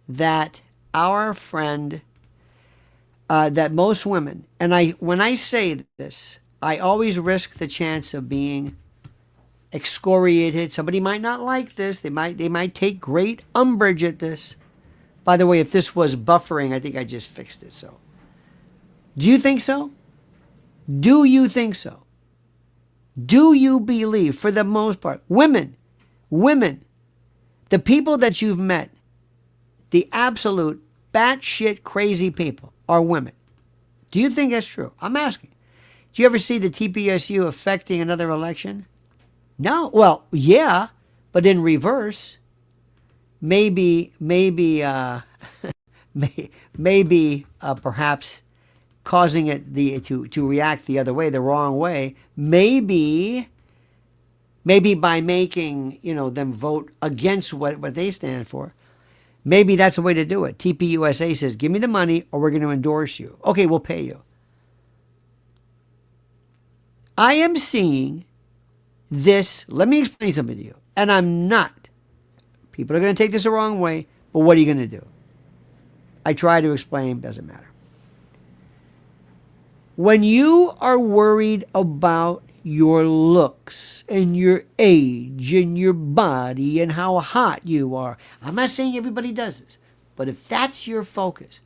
that our friend, that most women, and when I say this, I always risk the chance of being excoriated. Somebody might not like this. They might take great umbrage at this. By the way, if this was buffering, I think I just fixed it. So, do you think so? Do you think so? Do you believe, for the most part, women, the people that you've met, the absolute batshit crazy people are women? Do you think that's true? I'm asking. Do you ever see the TPUSA affecting another election? No. Well, yeah, but in reverse. Maybe, perhaps causing it to react the other way, the wrong way. Maybe by making, them vote against what they stand for. Maybe that's the way to do it. TPUSA says, give me the money or we're going to endorse you. Okay, we'll pay you. I am seeing this. Let me explain something to you. And I'm not. People are going to take this the wrong way, but what are you going to do? I try to explain, doesn't matter. When you are worried about your looks and your age and your body and how hot you are, I'm not saying everybody does this, but if that's your focus,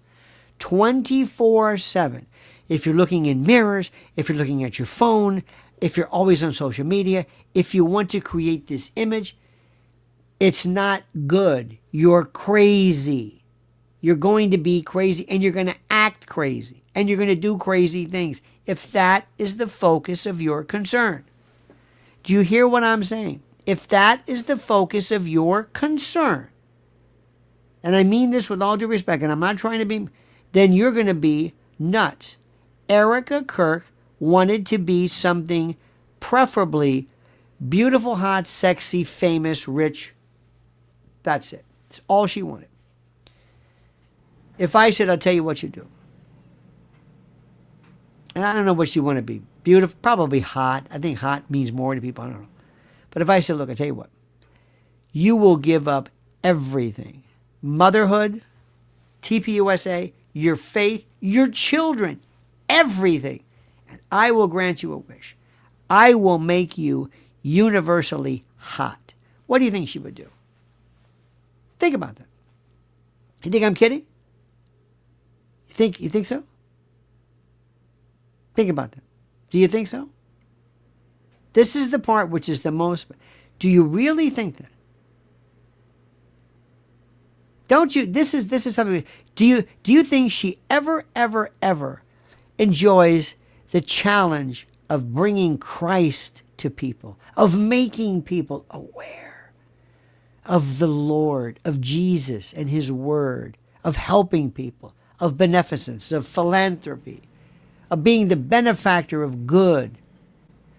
24/7, if you're looking in mirrors, if you're looking at your phone, if you're always on social media, if you want to create this image, it's not good. You're crazy. You're going to be crazy, and you're going to act crazy, and you're going to do crazy things if that is the focus of your concern. Do you hear what I'm saying? If that is the focus of your concern, and I mean this with all due respect, and I'm not trying to be, then you're going to be nuts. Erika Kirk wanted to be something preferably beautiful, hot, sexy, famous, rich. That's it. That's all she wanted. If I said, I'll tell you what you do. And I don't know what you want to be. Beautiful, probably hot. I think hot means more to people. I don't know. But if I said, look, I'll tell you what. You will give up everything. Motherhood, TPUSA, your faith, your children, everything. And I will grant you a wish. I will make you universally hot. What do you think she would do? Think about that. You think I'm kidding? You think so? Think about that. Do you think so? This is the part which is the most. Do you really think that? Don't you? This is something. Do you think she ever enjoys the challenge of bringing Christ to people, of making people aware of the Lord, of Jesus and His Word, of helping people, of beneficence, of philanthropy, of being the benefactor of good,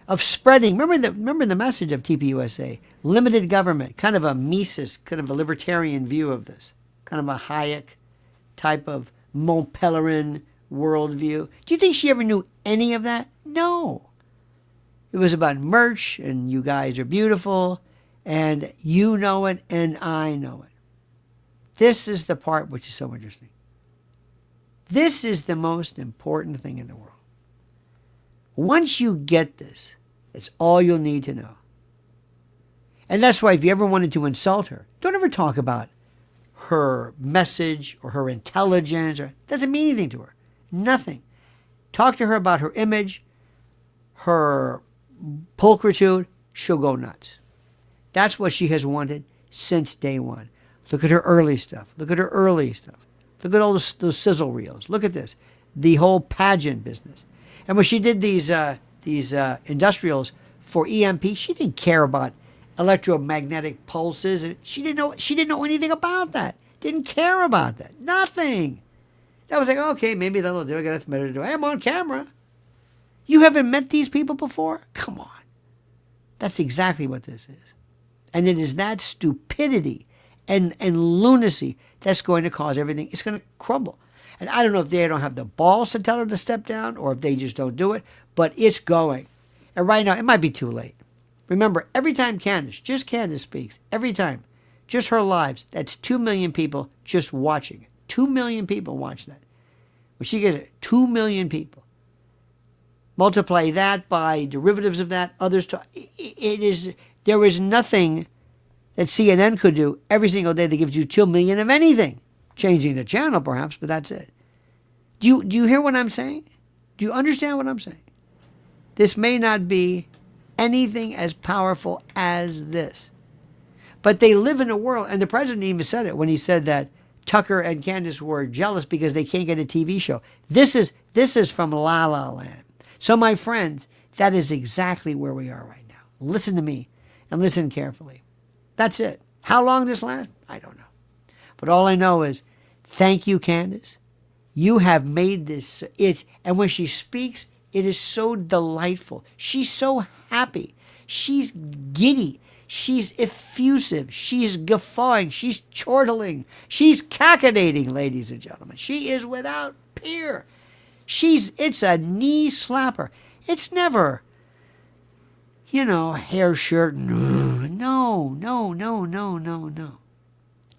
of spreading. Remember the message of TPUSA, limited government, kind of a Mises, kind of a libertarian view of this, kind of a Hayek type of Mont Pelerin worldview. Do you think she ever knew any of that? No. It was about merch, and you guys are beautiful, and you know it, and I know it. This is the part which is so interesting. This is the most important thing in the world. Once you get this, it's all you'll need to know. And that's why if you ever wanted to insult her, don't ever talk about her message or her intelligence. It doesn't mean anything to her. Nothing. Talk to her about her image, her pulchritude. She'll go nuts. That's what she has wanted since day one. Look at her early stuff. Look at her early stuff. Look at all those sizzle reels. Look at this. The whole pageant business. And when she did these industrials for EMP, she didn't care about electromagnetic pulses. She didn't know anything about that. Didn't care about that. Nothing. That was like, okay, maybe that'll do. I got nothing better to do. I'm on camera. You haven't met these people before? Come on. That's exactly what this is. And it is that stupidity and lunacy that's going to cause everything. It's going to crumble. And I don't know if they don't have the balls to tell her to step down or if they just don't do it, but it's going. And right now, it might be too late. Remember, every time Candace speaks, every time, just her lives, that's 2 million people just watching it. 2 million people watch that. When she gets it, 2 million people. Multiply that by derivatives of that, others. There is nothing that CNN could do every single day that gives you 2 million of anything. Changing the channel, perhaps, but that's it. Do you hear what I'm saying? Do you understand what I'm saying? This may not be anything as powerful as this. But they live in a world, and the president even said it when he said that Tucker and Candace were jealous because they can't get a TV show. This is from La La Land. So, my friends, that is exactly where we are right now. Listen to me and listen carefully. That's it. How long this lasts? I don't know. But all I know is, thank you, Candace. You have made this. And when she speaks, it is so delightful. She's so happy. She's giddy. She's effusive. She's guffawing. She's chortling. She's cachinnating, ladies and gentlemen. She is without peer. It's a knee slapper. It's never hair shirt. No.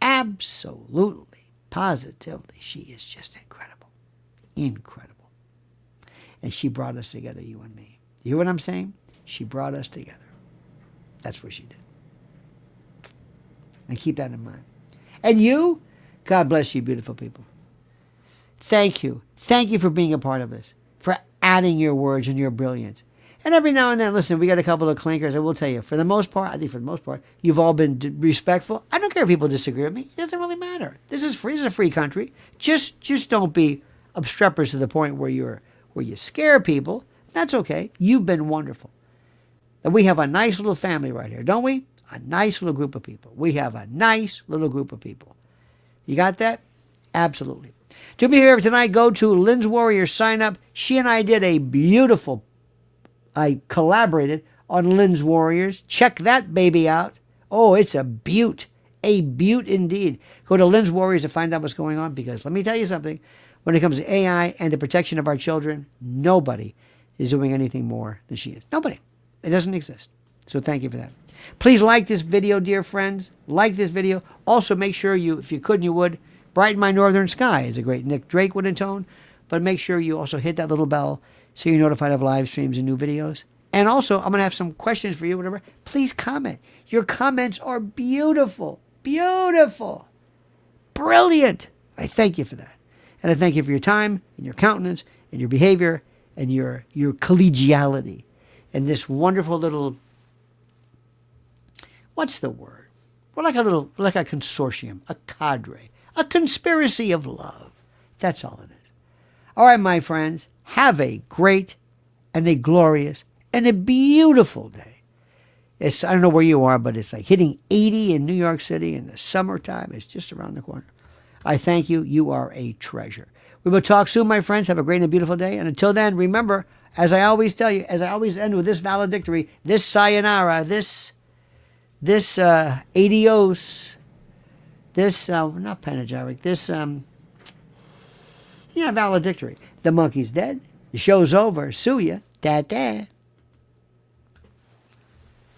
Absolutely, positively, she is just incredible. Incredible. And she brought us together, you and me. You hear what I'm saying? She brought us together. That's what she did. And keep that in mind. And you, God bless you, beautiful people. Thank you. Thank you for being a part of this, for adding your words and your brilliance. And every now and then, listen, we got a couple of clinkers. I will tell you, for the most part, you've all been respectful. I don't care if people disagree with me. It doesn't really matter. This is free. This is a free country. Just don't be obstreperous to the point where you scare people. That's okay. You've been wonderful. And we have a nice little family right here, don't we? A nice little group of people. We have a nice little group of people. You got that? Absolutely. To be here tonight, go to Lynn's Warrior sign up. She and I did a beautiful, I collaborated on Lynn's Warriors. Check that baby out. Oh, it's a beaut. A beaut indeed. Go to Lynn's Warriors to find out what's going on, because let me tell you something. When it comes to AI and the protection of our children, nobody is doing anything more than she is. Nobody. It doesn't exist. So thank you for that. Please like this video, dear friends. Like this video. Also, make sure you, if you could and you would, Brighten My Northern Sky is a great Nick Drake would intone. But make sure you also hit that little bell so you're notified of live streams and new videos. And also, I'm going to have some questions for you, whatever. Please comment. Your comments are beautiful. Beautiful. Brilliant. I thank you for that. And I thank you for your time and your countenance and your behavior and your collegiality and this wonderful little, what's the word? We're like a consortium, a cadre, a conspiracy of love. That's all it is. All right, my friends, have a great and a glorious and a beautiful day. I don't know where you are, but it's like hitting 80 in New York City in the summertime. It's just around the corner. I thank you. You are a treasure. We will talk soon, my friends. Have a great and a beautiful day. And until then, remember, as I always tell you, as I always end with this valedictory, this sayonara, this adios, this, not panegyric, this, valedictory. The monkey's dead. The show's over. Sue ya. Da-da.